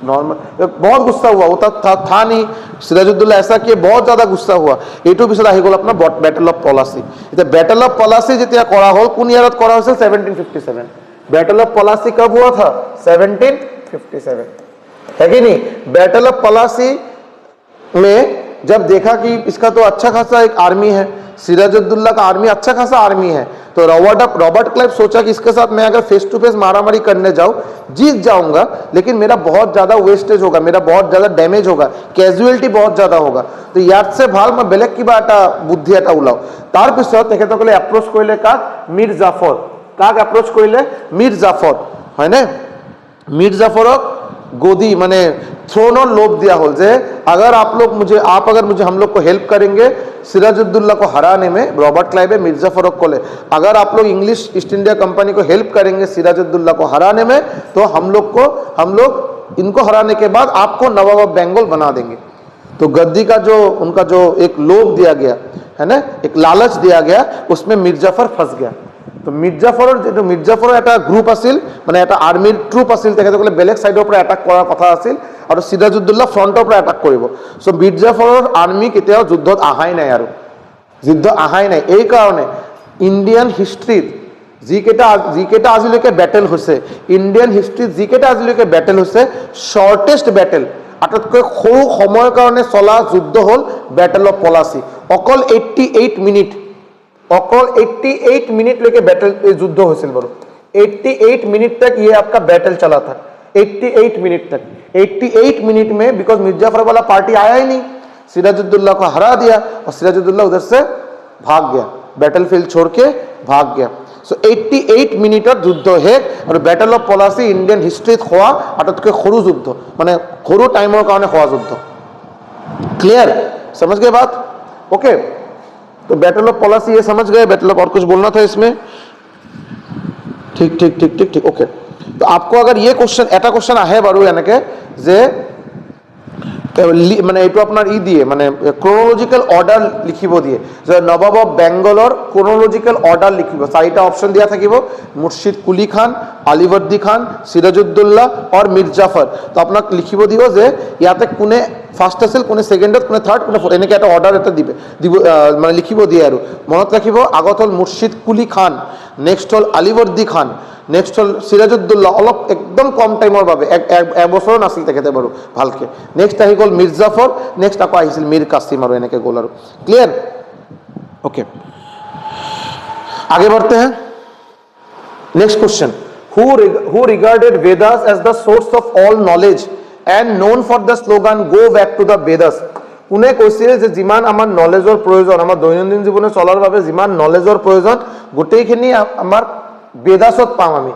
नॉर्मल बहुत गुस्सा हुआ, वो था नहीं। सिराजुद्दौला ऐसा किए, बहुत ज्यादा गुस्सा हुआ। এইটো পিছত আহি গ'ল আপোনাৰ বেটল অফ পলাচি। এতিয়া বেটল অফ পলাচি যেতিয়া কৰা হ'ল, কোন ইয়াৰত কৰা হৈছিল? 1757। बैटल ऑफ पलासी कब हुआ था? 1757, है कि नहीं? बैटल ऑफ पलासी में जब देखा कि इसका तो अच्छा खासा एक आर्मी है, सिराजुद्दौला का आर्मी अच्छा खासा आर्मी है, तो रॉबर्ट क्लाइव सोचा कि इसके साथ मैं अगर फेस टू फेस मारामारी करने जाऊं, जीत जाऊंगा, लेकिन मेरा बहुत ज्यादा वेस्टेज होगा, मेरा बहुत ज्यादा डैमेज होगा, कैजुअलिटी बहुत ज्यादा होगा। तो याद से ভাল मैं बेलेग किबा এটা বুদ্ধি এটা ওলাও। তার পিছত তেখেতসকলে এপ্ৰোচ কৰিলে কাক? মীৰ জাফৰ। কাক এপ্ৰোচ কৰিলে? মীৰ জাফৰ, হয়নে? মীৰ জাফৰক गोदी माने थ्रोन और लोभ दिया हो जे अगर आप मुझे हम लोग को हेल्प करेंगे सिराजुद्दौला को हराने में, रॉबर्ट क्लाइव मिर्जा फरूक को ले, अगर आप लोग इंग्लिश ईस्ट इंडिया कंपनी को हेल्प करेंगे सिराजुद्दौला को हराने में, तो हम लोग इनको हराने के बाद आपको नवाब ऑफ बंगाल बना देंगे। तो गद्दी का उनका जो एक लोभ दिया गया है ना, एक लालच दिया गया, उसमें मीर जाफर फंस गया। तो मीर জাফৰৰ এটা গ্ৰুপ আছিল, মানে এটা আৰ্মিৰ ট্ৰুপ আছিল, তেখেতসকলে বেলেগ সাইডৰ পৰা এটাক কৰাৰ কথা আছিল আৰু সিৰাজউদ্দৌলা ফ্ৰণ্টৰ পৰা এটাক কৰিব। সো मीर জাফৰৰ আৰ্মি কেতিয়াও যুদ্ধত আহাই নাই আৰু এই কাৰণে ইণ্ডিয়ান হিষ্ট্ৰীত যিকেইটা আজিলৈকে বেটেল হৈছে, ইণ্ডিয়ান হিষ্ট্ৰীত যিকেইটা আজিলৈকে বেটেল হৈছে, শৰ্টেষ্ট বেটেল, আটাইতকৈ সৰু সময়ৰ কাৰণে চলা যুদ্ধ হ'ল বেটেল অফ পলাচি। অকল 88 मिनट लेके बैटल युद्ध হৈছিল বাৰু। 88 मिनट तक ये आपका बैटल चला था, 88 मिनट तक। 88 मिनट में बिकॉज मीर जाफर वाला पार्टी आया ही नहीं, सिराजुद्दौला को हरा दिया और सिराजुद्दौला उधर से भाग गया, बैटल फील्ड छोड़ के भाग गया। सो 88 मिनिटर যুদ্ধ শেষ আৰু बैटल ऑफ पलासी इंडियन हिस्ट्रीत হোৱা আটাইতকৈ সৰু যুদ্ধ, মানে সৰু টাইমৰ কাৰণে হোৱা যুদ্ধ। क्लियर, समझ गए बात? ओके, तो बैटल ऑफ पलासी ये समझ गए। बैटल ऑफ और कुछ बोलना था इसमें? ঠিক ঠিক ঠিক ঠিক ঠিক ओके तो आपको अगर ये क्वेश्चन এটা क्वेश्चन আহে বাৰু এনেকে যে মানে এইটো আপোনাৰ ই দিয়ে মানে ক্ৰনলজিক্যাল অৰ্ডাৰ লিখিব দিয়ে যে নবাব অফ বেংগলৰ ক্ৰনলজিক্যাল অৰ্ডাৰ লিখিব চাৰিটা অপচন দিয়া থাকিব মুৰ্শিদ কুলি খান আলিবৰ্দী খান সিৰাজউদ্দৌলা আৰু মীৰ জাফৰ তো আপোনাক লিখিব দিব যে ইয়াতে কোনে ফাৰ্ষ্ট আছিল কোনে সেকেন্ডত কোনে থাৰ্ড কোনে ফোৰ্থ এনেকে এটা অৰ্ডাৰ এটা দিব মানে লিখিব দিয়ে আৰু মনত ৰাখিব আগত হ'ল মুৰ্শিদ কুলি খান নেক্সট হ'ল আলিবৰ্দী খান নেক্সট হ'ল সিৰাজউদ্দৌলা অলপ একদম কম টাইমৰ বাবে এবছৰ নাছিল তেখেতে বাৰু ভালকে নেক্সট আহি গ'ল মীৰ জাফৰ নেক্সট আকৌ আহিছিল মীৰ কাসিম আৰু এনেকে গ'ল আৰু ক্লিয়াৰ ओके आगे बढ़ते हैं next question who regarded Vedas as the source of all knowledge and known for the slogan go back to the Vedas কোনে কৈছিল যে যিমান আমাৰ নলেজৰ প্ৰয়োজন আমাৰ দৈনন্দিন জীৱনে চলাৰ বাবে যিমান নলেজৰ প্ৰয়োজন গোটেইখিনি আমাৰ বেদাসত পাম আমি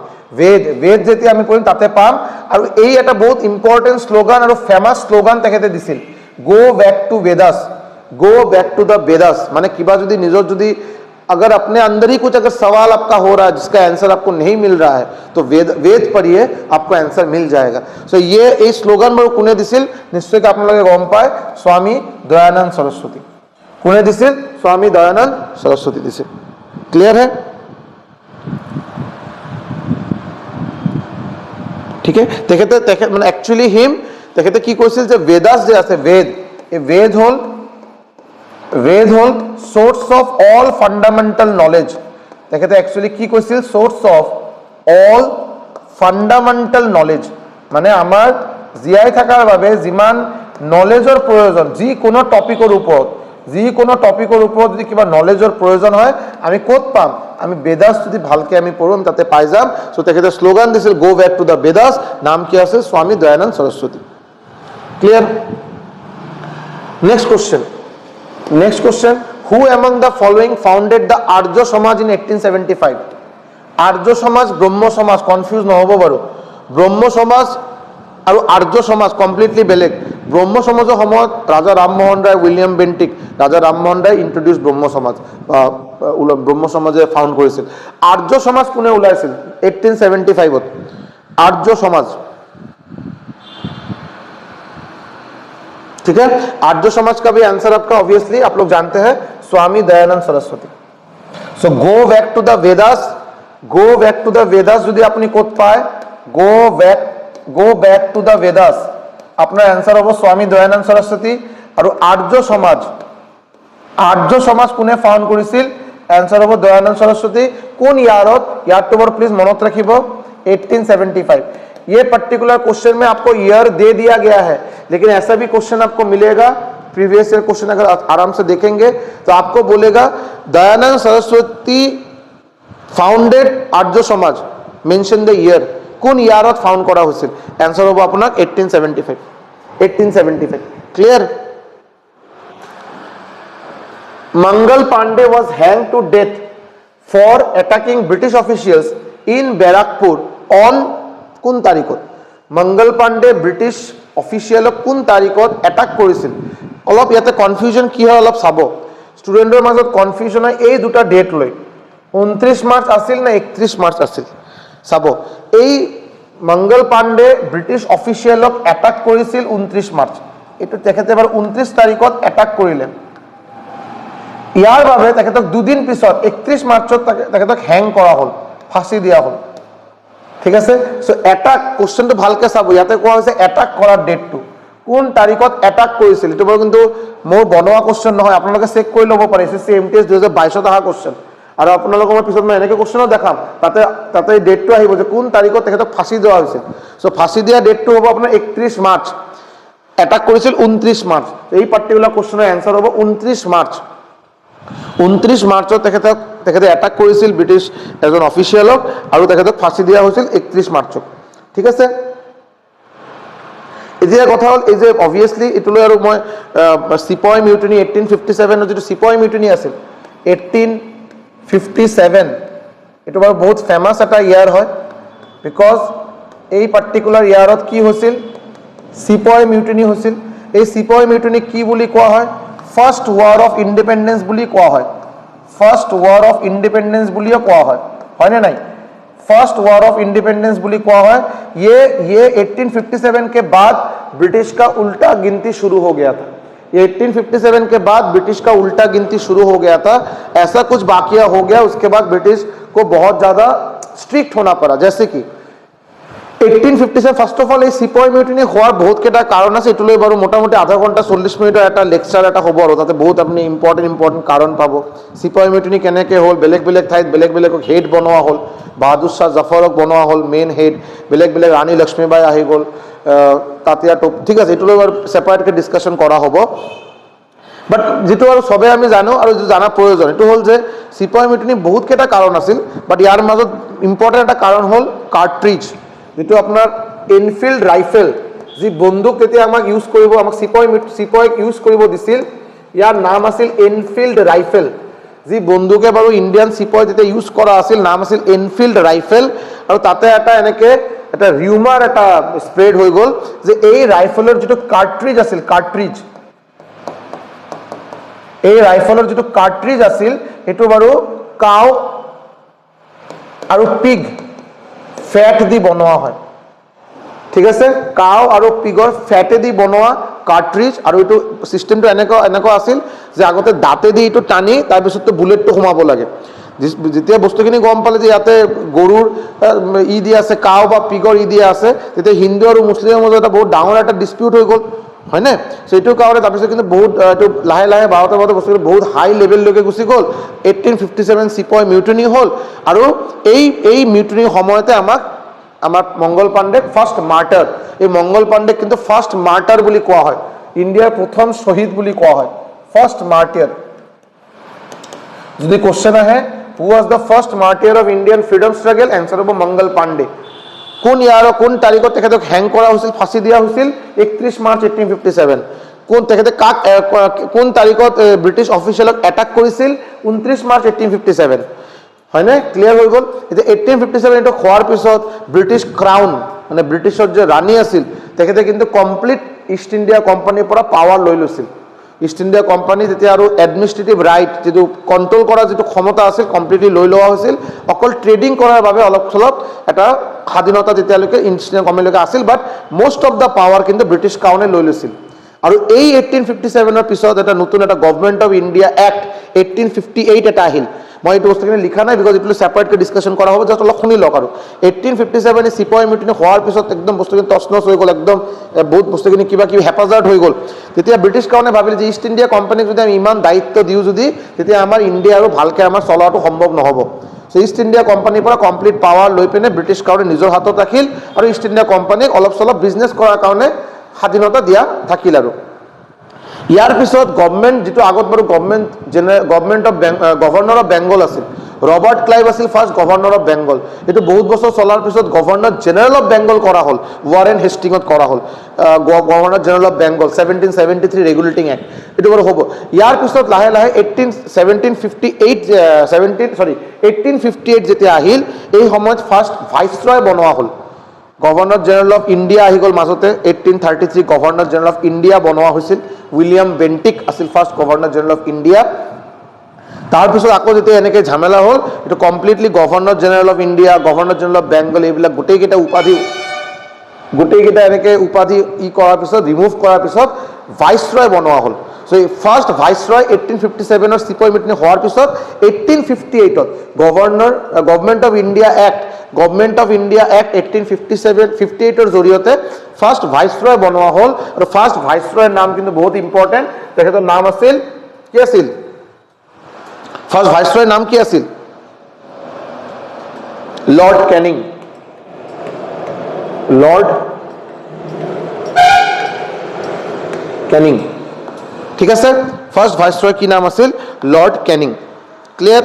বেদ যেতিয়া আমি পঢ়িম তাতে পাম আৰু এই এটা বহুত ইম্পৰ্টেন্ট স্লোগান আৰু ফেমাস স্লোগান তেখেতে দিছিল go back to Vedas go back to the Vedas माने किबा जुदी निजर जुदी अगर अपने अंदर ही कुछ अगर सवाल आपका हो रहा है जिसका आंसर आपको नहीं मिल रहा है तो वेद पढ़िए आपको आंसर मिल जाएगा सो ये स्लोगान में कोने दिसिल निश्चय आप लोग गम पाए स्वामी दयानंद सरस्वती कोने दिसिल स्वामी दयानंद सरस्वती दिसिल क्लियर है ठीक है तेखते माने एक्चुअली हिम तेखते की কৈছিল যে वेदास जे আছে वेद হল source of all fundamental knowledge তেখেতে একচুয়ালি কি কৈছিল source of all fundamental knowledge মানে আমার জিয়াই থাকার বাবে যিমান নলেজৰ প্ৰয়োজন যি কোনো টপিকৰ ওপৰত যদি কিবা নলেজৰ প্ৰয়োজন হয় আমি ক'ত পাম আমি বেদাস যদি ভালকে আমি পঢ়ম তাতে পাই যাম সো তেখেতে স্লোগান দিছিল go back to the Vedas নাম কি আছে Swami Dayananda Saraswati clear Next question who among the following founded the Arya Samaj in 1875 Arya Samaj Brahmo Samaj confuse নহব বাৰু Brahmo Samaj আৰু Arya Samaj completely বেলেগ Brahmo Samajৰ সময়ত Raja Rammohan Roy William Bentinck Raja Rammohan Roy introduce Brahmo Samaj Brahmo Samaj found কৰিছিল Arya Samaj কোনে ওলাইছিল 1875 ত Arya Samaj ठीक है आर्य समाज का भी आंसर आपका ऑब्वियसली आप लोग जानते हैं Swami Dayanand Saraswati so go back to the Vedas যদি আপনি কোত পায় go back to the Vedas আপনার आंसर হবে स्वामी दयानंद सरस्वती আৰু आर्य समाज কোনে ফাউন্ড কৰিছিল आंसर হবে दयानंद सरस्वती কোন ইয়াৰত ইয়াৰটো বৰ প্লিজ মনত ৰাখিব 1875 ये पर्टिकुलर क्वेश्चन में आपको ईयर दे दिया गया है लेकिन ऐसा भी क्वेश्चन आपको मिलेगा प्रीवियस ईयर क्वेश्चन अगर आराम से देखेंगे तो आपको बोलेगा Dayanand Saraswati founded Arya Samaj mention the year কোন ইয়ারত ফাউন্ড করা হয়েছিল आंसर হবে আপনার 1875 clear Mangal Pandey was hanged to death for attacking British officials in Barrackpore on কোন তাৰিখত মঙ্গল পাণ্ডে ব্ৰিটিছ অফিচিয়েলক কোন তাৰিখত এটাক কৰিছিল অলপ ইয়াতে কনফিউজন কি হয় অলপ চাব ষ্টুডেন্টৰ মাজত কনফিউজন হয় এই দুটা ডেট লৈ 29 মাৰ্চ আছিল না 31 মাৰ্চ আছিল চাব এই মঙ্গল পাণ্ডে ব্ৰিটিছ অফিচিয়েলক এটাক কৰিছিল 29 মাৰ্চ এটো তেখেতে এবাৰ 29 তাৰিখত এটাক কৰিলে ইয়াৰ বাবে তেখেতক দুদিন পিছত 31 মাৰ্চত তেখেতক হ্যাং কৰা হ'ল ফাঁসি দিয়া হ'ল ঠিক আছে সো অ্যাটাক কোশ্চেনটো ভালকে চাব ইয়াতে কোৱা হৈছে অ্যাটাক কৰাৰ ডেটটো কোন তাৰিখত অ্যাটাক কৰিছিল এটো বাৰু কিন্তু মোৰ বনোৱা কোশ্চেন নহয় আপোনালোকে চেক কৰি ল'ব পাৰে এসএসসি এমটিএস 2022 অহা কোশ্চেন আৰু আপোনালোকক মই পিছত মই এনেকে কোশ্চেনো দেখাম তাতে ডেটটো আহিব যে কোন তাৰিখত তেখেতক ফাঁসি দিয়া হৈছিল সো ফাঁসি দিয়া ডেটটো হ'ব আপোনাৰ 31 মাৰ্চ অ্যাটাক কৰিছিল 29 মাৰ্চ এই পাৰ্টিকুলাৰ কোশ্চেনৰ आंसर হ'ব 29 মাৰ্চ 29 মাৰ্চত তেখেতে অ্যাটাক কৰিছিল ব্ৰিটিছ এজন অফিচিয়েলক আৰু তেখেতক ফাঁসি দিয়া হৈছিল 31 মাৰ্চত ঠিক আছে এতিয়া কথা হল এই যে অবভিয়াসলি ইটলৈ আৰু মই সিপয় মিউটিনি 1857 ৰ যেটো সিপয় মিউটিনি আছিল 1857 এটো বাৰু বহুত ফেমাস এটা ইয়াৰ হয় বিকজ এই পাৰ্টিকুলাৰ ইয়াৰত কি হৈছিল সিপয় মিউটিনি হৈছিল এই সিপয় মিউটিনি কি বুলি কোৱা হয় ফাৰ্স্ট ওয়াৰ অফ ইন্ডিপেন্ডেন্স বুলি কোৱা হয় ফাৰ্স্ট ওয়াৰ অফ ইন্ডিপেন্ডেন্স বুলিও কোৱা হয় হয়নে নাই फर्स्ट वॉर ऑफ इंडिपेंडेंस बुली कोआ है। ये 1857 के बाद ब्रिटिश का उल्टा गिनती शुरू हो गया था। ये 1857 के बाद ब्रिटिश का उल्टा गिनती शुरू हो गया था। ऐसा कुछ वाकया हो गया, उसके बाद ब्रिटिश को बहुत ज्यादा स्ट्रिक्ट होना पड़ा। जैसे कि 1857 ফার্স্ট অফ অল এই সিপাহী মিউটিনি হওয়ার বহুত কেইটা কারণ আছে, এটো লৈ বাৰু মোটামুটি আধা ঘণ্টা 40 মিনিটৰ এটা লেকচাৰ এটা হ'ব আৰু তাতে বহুত আপুনি ইম্পৰ্টেণ্ট কাৰণ পাব। সিপাহী মিউটিনি কেনেকৈ হ'ল, বেলেগ বেলেগ ঠাইত বেলেগ বেলেগ হেড বনোৱা হ'ল, বাহাদুৰ শাহ জাফৰক বনোৱা হ'ল মেইন হেড, বেলেগ বেলেগ ৰাণী লক্ষ্মীবাই আহি গ'ল, তাতিয়া টোপ, ঠিক আছে, এইটো লৈ বাৰু ছেপাৰেটকৈ ডিছকাশ্যন কৰা হ'ব। বাট যেটো আৰু সবে আমি জানো আৰু যেটো জানা প্ৰয়োজন, এইটো হ'ল যে সিপাহী মিউটিনি বহুত কেইটা কাৰণ আছিল, বাট ইয়াৰ মাজত ইম্পৰ্টেণ্ট এটা কাৰণ হ'ল কাৰ্ট্ৰিজ, যেটো আপোনাৰ এনফিল্ড ৰাইফেল, যি বন্দুক তেতিয়া আমাক ইউজ কৰিব, আমাক সিপাহীক ইউজ কৰিব দিছিল, ইয়াৰ নাম আছিল এনফিল্ড ৰাইফেল। যি বন্দুকে বাৰু ইণ্ডিয়ান সিপাহী তেতিয়া ইউজ কৰা আছিল, নাম আছিল এনফিল্ড ৰাইফেল। আৰু তাতে এটা এনেকৈ এটা ৰিউমাৰ এটা স্প্ৰেড হৈ গ'ল যে এই ৰাইফেলৰ যিটো কাৰ্ট্ৰিজ আছিল, এই ৰাইফেলৰ যিটো কাৰ্ট্ৰিজ আছিল সেইটো বাৰু কাউ আৰু পিগ ফেট দি বনোৱা হয়, ঠিক আছে, কাউ আৰু পিগৰ ফেটে দি বনোৱা কাৰ্ট্ৰিজ। আৰু এইটো চিষ্টেমটো এনেকুৱা আছিল যে আগতে দাঁতে দি এইটো টানি তাৰপিছততো বুলেটটো সোমাব লাগে। যেতিয়া বস্তুখিনি গম পালে যে ইয়াতে গৰুৰ ই দিয়া আছে, কাউ বা পিগৰ ই দিয়া আছে, তেতিয়া হিন্দু আৰু মুছলিমৰ মাজত এটা বহুত ডাঙৰ এটা ডিছপিউট হৈ গ'ল, হয়নে? সেইটোৰ কাৰণে তাৰপিছত কিন্তু বহুত এইটো লাহে লাহে বাৰতে বস্তুটো বহুত হাই লেভেললৈকে গুচি গ'ল। 1857 চিপাহী মিউটনি হ'ল, আৰু এই মিউটনিৰ সময়তে আমাৰ মংগল পাণ্ডেক ফাৰ্ষ্ট মাৰ্টাৰ, এই মংগল পাণ্ডেক কিন্তু ফাৰ্ষ্ট মাৰ্টাৰ বুলি কোৱা হয়, ইণ্ডিয়াৰ প্ৰথম শ্বহীদ বুলি কোৱা হয়, ফাৰ্ষ্ট মাৰ্টিয়াৰ। যদি কোশ্চেন আহে who was the first martyr of Indian freedom struggle, answer হ'ব মংগল পাণ্ডে। কোন তাৰিখত তেখেতক হেং কৰা হৈছিল, ফাঁচি দিয়া হৈছিল? 31 মাৰ্চ 1857। তেখেতে কোন তাৰিখত ব্ৰিটিছ অফিচিয়েলক এটাক কৰিছিল? 29 মাৰ্চ 1857, হয়নে? ক্লিয়াৰ হৈ গ'ল। এতিয়া 1857 এইটো হোৱাৰ পিছত ব্ৰিটিছ ক্ৰাউন, মানে ব্ৰিটিছৰ যে ৰাণী আছিল, তেখেতে কিন্তু কমপ্লিট ইষ্ট ইণ্ডিয়া কোম্পানীৰ পৰা পাৱাৰ লৈ লৈছিল। ইষ্ট ইণ্ডিয়া কোম্পানী তেতিয়া আৰু এডমিনিষ্ট্ৰেটিভ ৰাইট, যিটো কণ্ট্ৰল কৰাৰ যিটো ক্ষমতা আছিল, কমপ্লিটলি লৈ লোৱা হৈছিল। অকল ট্ৰেডিং কৰাৰ বাবে অলপ চলপ এটা স্বাধীনতা তেতিয়ালৈকে ইষ্ট ইণ্ডিয়া কোম্পানীলৈকে আছিল, বাট মষ্ট অফ দ্য পাৱাৰ কিন্তু ব্ৰিটিছ ক্ৰাউনে লৈ লৈছিল। আৰু এই 1857 পিছত এটা নতুন এটা গভৰ্ণমেণ্ট অফ ইণ্ডিয়া এক্ট 1858 এটা আহিল। মই এইটো বস্তুখিনি লিখা নাই, বিকজ এইটো ছেপাৰেটকৈ ডিছকাশ্যন কৰা হ'ব, জাষ্ট অলপ শুনি লওক। আৰু 1857 চিপাহী মিউটনি হোৱাৰ পিছত একদম বস্তুখিনি তছনছ হৈ গ'ল, একদম বহুত বস্তুখিনি কিবা কিবি হেপাজাৰ্ড হৈ গ'ল। তেতিয়া ব্ৰিটিছ ক্ৰাউনে ভাবিলে যে ইষ্ট ইণ্ডিয়া কোম্পানীক যদি আমি ইমান দায়িত্ব দিওঁ, তেতিয়া আমাৰ ইণ্ডিয়া আৰু ভালকৈ আমাৰ চলাটো সম্ভৱ নহ'ব। চ' ইষ্ট ইণ্ডিয়া কোম্পানীৰ পৰা কমপ্লিট পাৱাৰ লৈ পিনে ব্ৰিটিছ ক্ৰাউনে নিজৰ হাতত ৰাখিল, আৰু ইষ্ট ইণ্ডিয়া কোম্পানীক অলপ চলপ বিজনেছ কৰাৰ কাৰণে স্বাধীনতা দিয়া থাকিল। আৰু ইয়াৰ পিছত গভৰ্ণমেণ্ট, যিটো আগত বাৰু গভৰ্ণৰ অফ বেংগল আছিল, ৰবাৰ্ট ক্লাইভ আছিল ফাৰ্ষ্ট গভৰ্ণৰ অফ বেংগল। এইটো বহুত বছৰ চলাৰ পিছত গভৰ্ণৰ জেনেৰেল অফ বেংগল কৰা হ'ল, ৱাৰেন হেষ্টিঙত কৰা হ'ল governor general of Bengal, 1773 regulating act, এইটো বাৰু হ'ব। ইয়াৰ পিছত লাহে লাহে 1858 যেতিয়া আহিল, এই সময়ত ফাৰ্ষ্ট ভাইচৰয় বনোৱা হ'ল। গভৰ্ণৰ জেনেৰেল অফ ইণ্ডিয়া আহি গ'ল মাজতে, 1833 গভৰ্ণৰ জেনেৰেল অফ ইণ্ডিয়া বনোৱা হৈছিল। উইলিয়াম বেণ্টিক আছিল first governor general of India. তাৰপিছত আকৌ যেতিয়া এনেকৈ ঝামেলা হ'ল, এইটো completely governor general of India, governor general of Bengal, এইবিলাক গোটেইকেইটা এনেকৈ উপাধি কৰাৰ পিছত, ৰিমুভ কৰাৰ পিছত ভাইচৰয় বনোৱা হ'ল। চ' এই ফাৰ্ষ্ট ভাইচৰয় 1857 চিপাহী মিউটনি হোৱাৰ পিছত 1858 গভৰ্ণমেণ্ট অফ ইণ্ডিয়া এক্ট 1858 জৰিয়তে ফাৰ্ষ্ট ভাইচৰয় বনোৱা হ'ল। আৰু ফাৰ্ষ্ট ভাইচৰয়ৰ নাম কিন্তু বহুত ইম্পৰ্টেণ্ট, তেখেতৰ নাম আছিল, কি আছিল? ফাৰ্ষ্ট ভাইচৰয়ৰ নাম কি আছিল? Lord Canning. লৰ্ড কেনিং, ঠিক আছে। ফাৰ্ষ্ট ভাইচৰয় কি নাম আছিল? Lord Canning. ক্লিয়াৰ?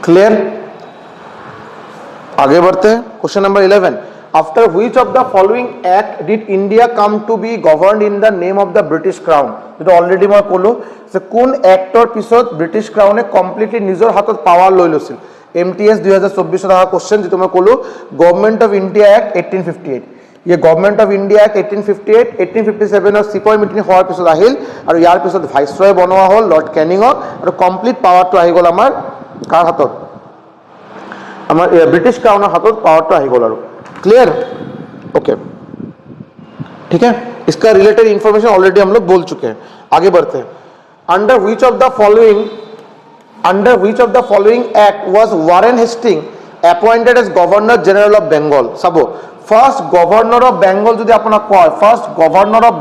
क्लियर? आगे बढ़ते हैं। Question number 11, after which of the following act did India come to be governed in the name of the British crown? जो already मैं कलो যে কোন এক্টৰ পিছত ব্ৰিটিছ ক্ৰাউনে কমপ্লিটলি নিজৰ হাতত পাৱাৰ লৈ লৈছিল? MTS 2024 অহা কোশ্চেন, যেটো মই কলো গভৰ্ণমেণ্ট অফ ইণ্ডিয়া এক্ট 1858। ये गवर्नमेंट ऑफ इंडिया एक्ट 1858 1857 চিপৰ মিটিং হোৱাৰ পিছত আহিল আৰু ইয়াৰ পিছত ভাইসৰয় বনোৱা হ'ল লৰ্ড কেনিঙক আৰু কমপ্লিট পাৱাৰটো আহি গ'ল আমাৰ কাৰ হাতত আমাৰ ব্ৰিটিশ ক্ৰাউনৰ হাতত पावरটো আহি गल क्लियर ओके ठीक है इसका रिलेटेड इंफॉर्मेशन ऑलरेडी हम लोग बोल चुके हैं आगे बढ़ते हैं under which of the following act was Warren Hasting appointed as governor general of Bengal सबो फर्स्ट गवर्नर ऑफ बेंगल যদি আপোনাক কয় ফার্স্ট গভর্নর অফ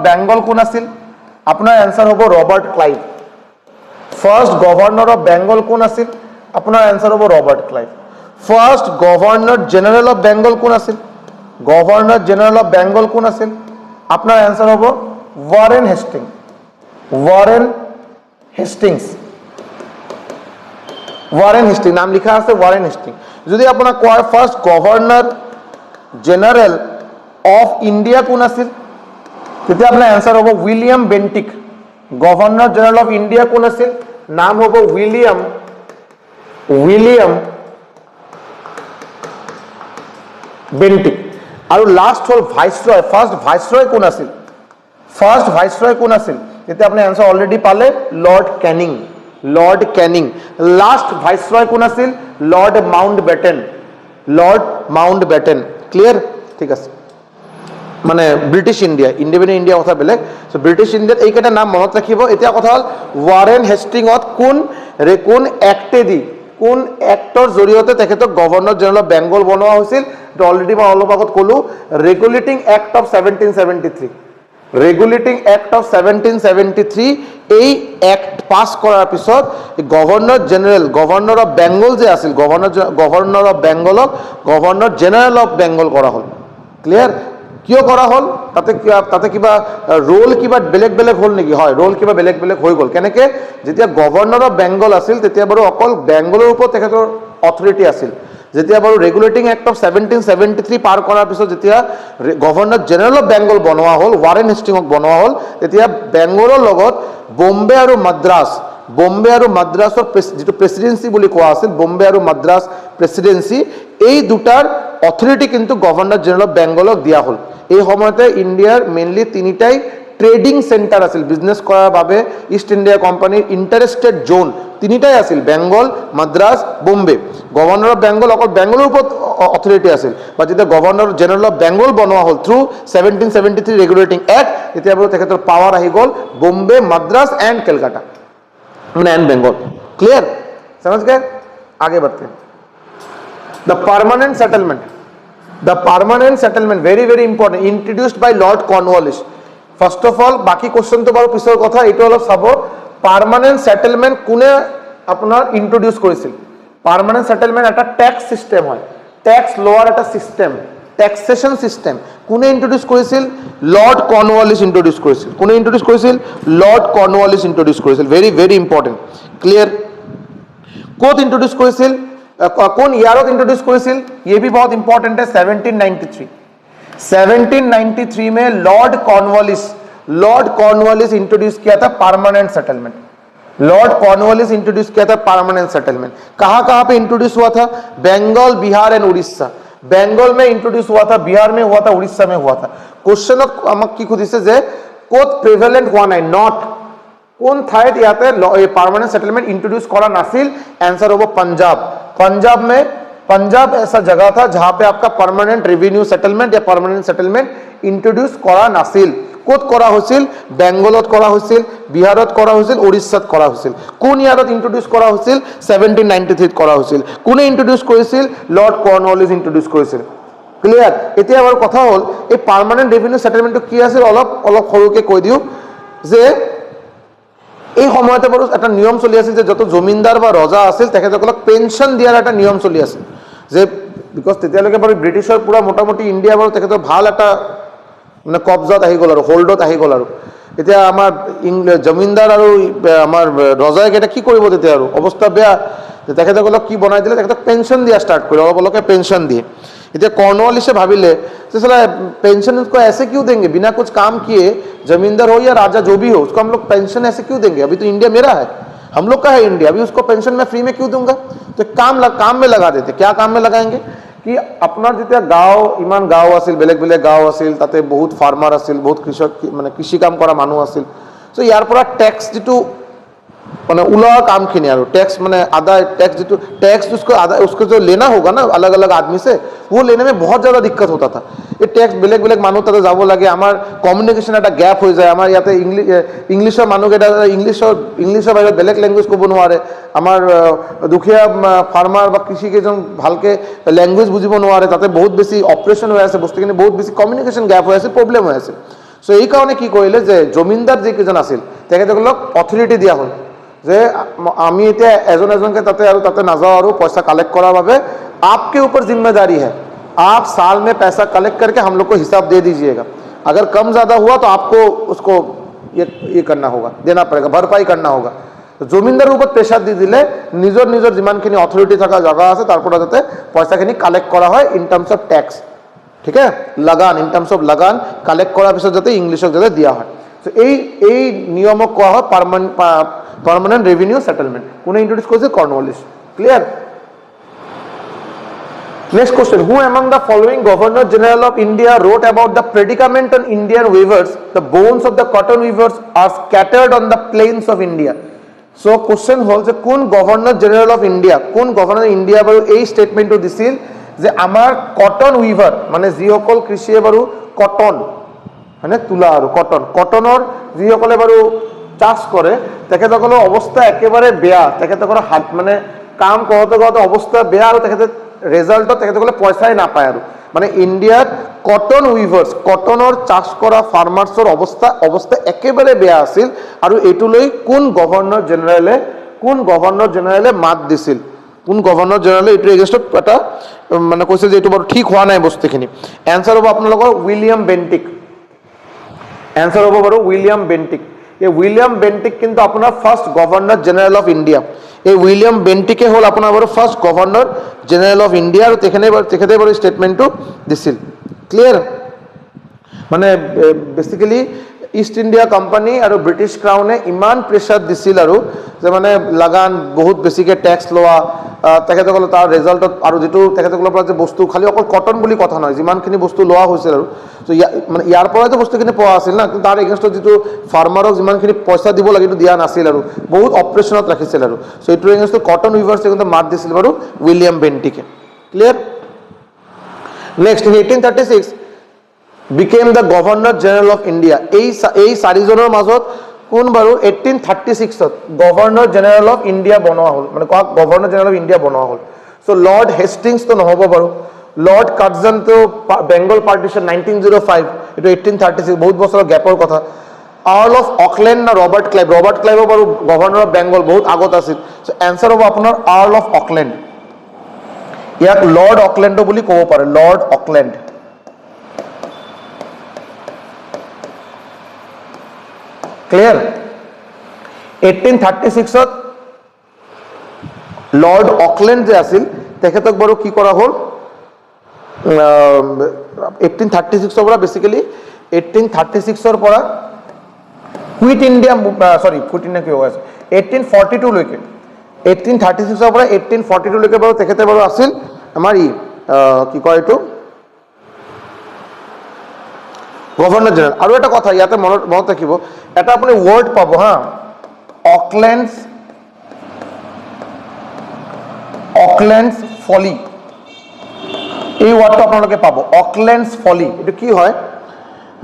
বেঙ্গল কোন আছিল আপোনাৰ आंसर হ'ব Robert Clive first গভৰ্নৰ of Bengal কোন আছিল আপোনাৰ आंसर হ'ব Robert Clive first governor general of Bengal কোন আছিল গভর্নর জেনারেল অফ বেঙ্গল কোন আছিল আপনার आंसर হ'ব ওয়ারেন হেস্টিংস নাম লিখা আছে ওয়ারেন হেস্টিংস যদি আপোনাক কয় first governor general of India কোন আছিল তেতিয়া আপনার आंसर হ'ব William Bentinck governor general of India কোন আছিল নাম হ'ব উইলিয়াম বেন্টিক আৰু লাস্ট হল ভাইসরয় ফার্স্ট ভাইসরয় কোন আছিল তেতিয়া আপনি आंसर অলরেডি পালে লর্ড ক্যানিং লাস্ট ভাইসরয় কোন আছিল লর্ড মাউন্টব্যাটেন ক্লিয়ার ঠিক আছে মানে ব্রিটিশ ইন্ডিপেন্ডেন্ট ইন্ডিয়া কথা বেলেগ সো ব্রিটিশ ইন্ডিয়াত এইকেইটা নাম মনত ৰাখিব এতিয়া কথা হল ওয়াৰেন হেস্টিংত কোন এক্টৰ জৰিয়তে তেখেতক গভৰ্ণৰ জেনেৰেল অফ বেংগল বনোৱা হৈছিল তো অলৰেডি মই অলপ আগত ক'লো ৰেগুলেটিং এক্ট অফ 1773 এই এক্ট পাস কৰাৰ পিছত গভৰ্ণৰ অফ বেংগল যে আছিল গভৰ্ণৰ অফ বেংগলক গভৰ্ণৰ জেনেৰেল অফ বেংগল কৰা হ'ল ক্লিয়াৰ কিয় কৰা হ'ল তাতে কিবা ৰোল কিবা বেলেগ হ'ল নেকি হয় ৰোল কিবা বেলেগ হৈ গ'ল কেনেকৈ যেতিয়া গভৰ্ণৰ অফ বেংগল আছিল তেতিয়া বাৰু অকল বেংগলৰ ওপৰত তেখেতৰ অথৰিটি আছিল যেতিয়া বাৰু ৰেগুলেটিং এক্ট অফ 1773 পাৰ কৰাৰ পিছত যেতিয়া গভৰ্ণৰ জেনেৰেল অফ বেংগল বনোৱা হ'ল ওয়াৰেন হেস্টিংক বনোৱা হ'ল তেতিয়া বেংগলৰ লগত বম্বে আৰু মাদ্ৰাছৰ যিটো প্ৰেচিডেন্সি বুলি কোৱা আছিল বম্বে আৰু মাদ্ৰাছ প্ৰেচিডেন্সি এই দুটাৰ অথৰিটি কিন্তু গভৰ্ণৰ জেনেৰেল অফ বেংগলক দিয়া হ'ল এই সময়তে ইণ্ডিয়াৰ মেইনলি তিনিটাই ট্ৰেডিং সেন্টাৰ আছিল বিজনেস কৰাৰ বাবে ইষ্ট ইণ্ডিয়া কোম্পানীৰ ইণ্টাৰেষ্টেড জোন তিনিটাই আছিল বেংগল মাদ্ৰাছ বম্বে গভৰ্ণৰ অফ বেংগল অকল বেংগলৰ ওপৰত অথৰিটি আছিল বা যেতিয়া গভৰ্ণৰ জেনেৰেল অফ বেংগল বনোৱা হ'ল থ্ৰু 1773 ৰেগুলেটিং এক্ট তেতিয়া বাৰু তেখেতৰ পাৱাৰ আহি গ'ল বম্বে মাদ্ৰাছ এণ্ড কলকাতা মানে এণ্ড বেংগল ক্লিয়াৰ समझ गए आगे बढ़ते हैं the permanent settlement very very important introduced by Lord Cornwallis first of all বাকি কোশ্চেন তো বাৰু পিছৰ কথা এইটো অলপ চাব পাৰ্মানেন্ট সেটেলমেন্ট কোনে আপোনাৰ ইন্ট্ৰোডিউস কৰিছিল পাৰ্মানেন্ট সেটেলমেন্ট এটা ট্যাক্স সিস্টেম হয় ট্যাক্স লোৱাৰ এটা সিস্টেম ট্যাক্সেশন সিস্টেম কোনে ইন্ট্ৰোডিউস কৰিছিল লৰ্ড কৰ্নওয়ালিস ইন্ট্ৰোডিউস কৰিছিল কোনে ইন্ট্ৰোডিউস কৰিছিল লৰ্ড কৰ্নওয়ালিস ইন্ট্ৰোডিউস কৰিছিল ভেৰি ভেৰি ইম্পৰ্টেন্ট ক্লিয়াৰ ক'ত ইন্ট্ৰোডিউস কৰিছিল কোন ইয়াৰত ইন্ট্ৰোডিউস কৰিছিল ये भी बहुत इंपॉर्टेंट है 1793 में लॉर्ड कॉर्नवालिस इंट्रोड्यूस किया था परमानेंट सेटलमेंट कहां पे इंट्रोड्यूस हुआ था बंगाल बिहार एंड उड़ीसा बेंगल में इंट्रोड्यूस हुआ था बिहार में हुआ था उड़ीसा में हुआ था क्वेश्चन আমাক কি খুদিছে যে কোত প্রিভ্যালেন্ট হোৱা নাই নট কোন ঠাইত ইয়াতে পাৰ্মানেন্ট সেটেলমেন্ট इंट्रोड्यूस কৰা নাছিল आंसर হ'ব पंजाब ऐसा जगह था जहां पे आपका परमानेंट रेवेन्यू सेटलमेंट या परमानेंट सेटलमेंट इंट्रोड्यूस करा नासिल कोत करा होसिल बेंगलत करा होसिल बिहारत करा होसिल उड़ीसात करा होसिल कोन यारत इंट्रोड्यूस करा होसिल 1793 करा होसिल कोने इंट्रोड्यूस কৰিছিল लॉर्ड कॉर्नवालिस इंट्रोड्यूस কৰিছিল क्लियर এতিয়া আমাৰ কথা হল এই পাৰ্মানেন্ট ৰেভিনিউ সেটেলমেন্ট কি আছিল অলপ সৰুকে কৈ দিও যে এই সময়তে বাৰু এটা নিয়ম চলি আছিল যে যত জমিনদাৰ বা ৰজা আছিল তেখেতসকলক পেনশন দিয়াৰ এটা নিয়ম চলি আছিল যে বিকজ তেতিয়ালৈকে বাৰু ব্ৰিটিছৰ পুৰা মোটামুটি ইণ্ডিয়া বাৰু তেখেতৰ ভাল এটা মানে কবজাত আহি গ'ল আৰু হোল্ডত আহি গ'ল আৰু এতিয়া আমাৰ জমিনদাৰ আৰু আমাৰ ৰজাই কেইটা কি কৰিব তেতিয়া আৰু অৱস্থা বেয়া তেখেতসকলক কি বনাই দিলে তেখেতক পেনশন দিয়া ষ্টাৰ্ট কৰিলে অলপকে পেনশন দিয়ে इधर कॉर्नवालिसे भाविले तो साला पेंशन उसको ऐसे क्यों देंगे बिना कुछ काम किए जमींदार हो या राजा जो भी हो उसको हम लोग पेंशन ऐसे क्यों देंगे अभी तो इंडिया मेरा है हम लोग का है इंडिया अभी उसको पेंशन में फ्री में क्यों दूंगा तो काम में लगा देते क्या काम में लगाएंगे কি আপোনাৰ যেতিয়া গাঁও ইমান গাঁও আছিল, বেলেগ বেলেগ গাঁও আছিল, তাতে বহুত ফাৰ্মাৰ আছিল, বহুত কৃষক মানে কৃষি কাম কৰা মানুহ আছিল। চ' ইয়াৰ পৰা টেক্স যিটো মানে उला काम खिनी यार टैक्स मैंने आधा टैक्स उसको जो लेना होगा ना अलग अलग आदमी से, वो लेने में बहुत ज़्यादा दिक्कत होता था। ये टैक्स बेलेग बेलेग मानुह ताते যাব লাগে, আমার কমিউনিকেশন একটা গ্যাপ হৈ যায়। আমার ইয়াতে ইংলিশৰ মানুহকেইটা ইংলিশৰ বাহিৰত বেলেগ লেংগুৱেজ ক'ব নোৱাৰে। আমাৰ দুখীয়া ফাৰ্মাৰ বা কৃষিকেইজন ভালকে লেংগুৱেজ বুজিব নোৱাৰে, তাতে বহুত বেছি অপাৰেশ্যন হৈ আছে, বস্তুখিনি বহুত বেছি কমিউনিকেশন গ্যাপ হৈ আছে, প্ৰব্লেম হৈ আছে। চ' এই কাৰণে কি কৰিলে যে জমিনদাৰ যিকেইজন আছিল তেখেতসকলক অথৰিটি দিয়া হ'ল যে আমি এতিয়া এজন এজনকে তাতে আৰু তাতে নাযাওঁ আৰু পইচা কালেক্ট কৰাৰ বাবে आपके ऊपर जिम्मेदारी है, आप साल में पैसा कलेक्ट करके हम लोग को हिसाब दे दीजिएगा। अगर कम ज़्यादा हुआ तो आपको उसको ये करना होगा, देना पड़ेगा, भरपाई करना होगा। तो जमीनदार ऊपर प्रेसार दी दिले निजर निजर जिमानखिनि अथरिटी थाका जगह आछे तार पर जाते पैसाखिनि कालेक्ट करा हय इन टार्म्स अफ टैक्स, ठीक है, लगान इन टार्म्स अफ लगान कालेक्ट करार पिছত जाते इंग्लिशक जाते दिया हय। तो এই নিয়মক কোৱা হয় পার্মানেন্ট রেভিনিউ সেটেলমেন্ট। কোনে ইন্ট্রোডিউস করেছে? Cornwallis. Clear? Next question, who among the following Governor General of India wrote about the predicament on Indian weavers? The bones of the cotton weavers are scattered on the plains of India. So question holds যে কোন governor general of India, কোন governor India বাৰু এই স্টেটমেন্টটো দিছিল যে আমাৰ cotton weaver মানে যিসকল কৃষিয়ে বাৰু কটন মানে তুলা আৰু কটনৰ যিসকলে বাৰু চাষ কৰে তেখেতসকলৰ অৱস্থা একেবাৰে বেয়া, তেখেতসকলৰ হাত মানে কাম কৰোঁতে কৰোঁতে অৱস্থা বেয়া আৰু তেখেতে ৰেজাল্টত তেখেতসকলে পয়সাই নাপায় আৰু মানে ইণ্ডিয়াত কটন উইভাৰ্ছ কটনৰ চাষ কৰা ফাৰ্মাৰ্ছৰ অৱস্থা একেবাৰে বেয়া আছিল। আৰু এইটো লৈ কোন গভৰ্ণৰ জেনেৰেলে মাত দিছিল, কোন গভৰ্ণৰ জেনেৰেলে এইটো এগেইনষ্টত এটা মানে কৈছিল যে এইটো বাৰু ঠিক হোৱা নাই বস্তুখিনি। এনচাৰ হ'ব আপোনালোকৰ উইলিয়াম বেণ্টিক। এনচাৰ হ'ব বাৰু উইলিয়াম বেণ্টিক। এই উইলিয়াম বেণ্টিক কিন্তু আপোনাৰ first governor general of India. এই উইলিয়াম বেণ্টিকে হ'ল আপোনাৰ বাৰু first governor general of India আৰু তেখেতে বাৰু ষ্টেটমেণ্টটো দিছিল। ক্লিয়াৰ? মানে বেচিকেলি ইষ্ট ইণ্ডিয়া কোম্পানী আৰু ব্ৰিটিছ ক্ৰাউনে ইমান প্ৰেছাৰ দিছিল আৰু যে মানে লাগান বহুত বেছিকৈ টেক্স লোৱা, তেখেতসকলে তাৰ ৰিজাল্টত আৰু যিটো তেখেতসকলৰ পৰা যে বস্তু খালি অকল কটন বুলি কথা নহয়, যিমানখিনি বস্তু লোৱা হৈছিল আৰু চ' মানে ইয়াৰ পৰাইতো বস্তুখিনি পোৱা আছিল না, কিন্তু তাৰ এগেইনষ্টত যিটো ফাৰ্মাৰক যিমানখিনি পইচা দিব লাগে সেইটো দিয়া নাছিল আৰু বহুত অপাৰেশ্যনত ৰাখিছিল আৰু চ' এইটোৰ এগেইনষ্টত কটন উইভাৰ্ছে কিন্তু মাত দিছিল বাৰু উইলিয়াম বেণ্টিকে। Clear? Next in 1836 became the Governor General of India. এই চাৰিজনৰ মাজত কোন বাৰু 1836ত গভৰ্ণৰ জেনেৰেল অফ ইণ্ডিয়া বনোৱা হ'ল, মানে গভৰ্ণৰ জেনেৰেল অফ ইণ্ডিয়া বনোৱা হ'ল। চ' লৰ্ড হেষ্টিংছটো নহ'ব বাৰু, লৰ্ড কাৰ্জনটো বেংগল পাৰ্টিশ্যন 1905 এইটো 1836 বহুত বছৰৰ গেপৰ কথা। আৰ্ল অফ অকলেণ্ড না ৰবাৰ্ট ক্লাইভো বাৰু গভৰ্ণৰ অফ বেংগল বহুত আগত আছিল। চ' এনচাৰ হ'ব আপোনাৰ আৰ্ল অফ অকলেণ্ড। ইয়াক লৰ্ড অকলেণ্ডো বুলি ক'ব পাৰে, লৰ্ড অকলেণ্ড। ক্লিয়াৰ? 1836ত লৰ্ড অকলেণ্ড যে আছিল তেখেতক বাৰু কি কৰা হ'ল 1836ৰ পৰা বেচিকেলি 1836ৰ পৰা কুইট ইণ্ডিয়া কি হৈ আছে 1842 লৈকে 1836ৰ পৰা 1842 লৈকে বাৰু তেখেতে বাৰু আছিল আমাৰ কি কয় এইটো গভৰ্ণৰ জেনেৰেল। আৰু এটা কথা ইয়াতে মনত ৰাখিব, এটা আপুনি ৱৰ্ড পাব হা, অকলেণ্ডছ ফলি, এই ৱৰ্ডটো আপোনালোকে পাব, অকলেণ্ডছ ফলি। এইটো কি হয়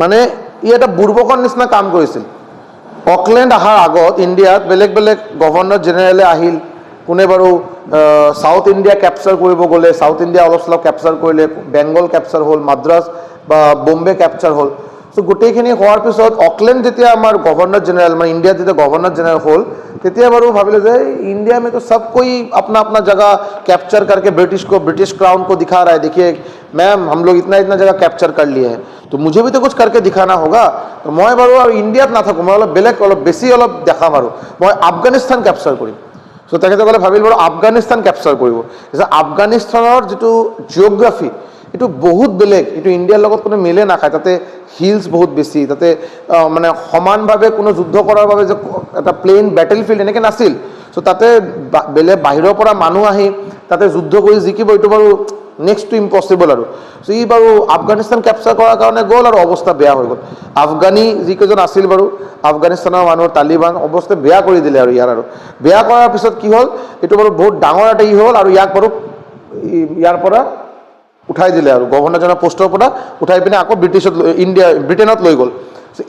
মানে ই এটা বুৰ্বকৰ নিচিনা কাম কৰিছিল। অকলেণ্ড অহাৰ আগত ইণ্ডিয়াত বেলেগ বেলেগ গভৰ্ণৰ জেনেৰেলে আহিল, কোনে বাৰু সাউথ ইণ্ডিয়া কেপচাৰ কৰিব গ'লে সাউথ ইণ্ডিয়া অলপ চলপ কেপচাৰ কৰিলে, বেংগল কেপচাৰ হ'ল, মাদ্ৰাছ বা বম্বে কেপচাৰ হ'ল। চ' গোটেইখিনি হোৱাৰ পিছত অকলেণ্ড যেতিয়া আমাৰ গভৰ্ণৰ জেনেৰেল মানে ইণ্ডিয়াত যেতিয়া গভৰ্ণৰ জেনেৰেল হ'ল তেতিয়া বাৰু ভাবিলে যে इंडिया में तो सब कोई अपना अपना जगह कैप्चर करके ब्रिटिश क्राउन को दिखा रहा है, देखिए मैम हम लोग इतना जगह कैप्चर कर लिए हैं, तो मुझे भी तो कुछ करके दिखाना होगा। तो मैं बारू और इंडियात नाथाको, मैं अलग बेलेग अलग बेसी अलग देखाम आरो मैं আফগানিস্তান कैप्चर करिम। सो तेखेतসকলে ভাবিল বাৰু আফগানিস্তান कैप्चर কৰিব। আফগানিস্তানৰ যিটো জিঅ'গ্ৰাফি এইটো বহুত বেলেগ, এইটো ইণ্ডিয়াৰ লগত কোনো মিলে নাখায়, তাতে হিলছ বহুত বেছি, তাতে মানে সমানভাৱে কোনো যুদ্ধ কৰাৰ বাবে যে এটা প্লেইন বেটেল ফিল্ড এনেকৈ নাছিল। চ' তাতে বেলেগ বাহিৰৰ পৰা মানুহ আহি তাতে যুদ্ধ কৰি জিকিব এইটো বাৰু নেক্সট টু ইম্পচিবল আৰু সো ই বাৰু আফগানিস্তান কেপচাৰ কৰাৰ কাৰণে গ'ল আৰু অৱস্থা বেয়া হৈ গ'ল আফগানী যিকেইজন আছিল বাৰু আফগানিস্তানৰ মানুহ তালিবান অৱস্থা বেয়া কৰি দিলে আৰু ইয়াৰ আৰু বেয়া কৰাৰ পিছত কি হ'ল এইটো বাৰু বহুত ডাঙৰ এটা ই হ'ল আৰু ইয়াক বাৰু ইয়াৰ পৰা উঠাই দিলে আৰু গভৰ্ণৰজনৰ পোষ্টৰ পৰা উঠাই পিনে আকৌ ব্ৰিটেইনত লৈ গ'ল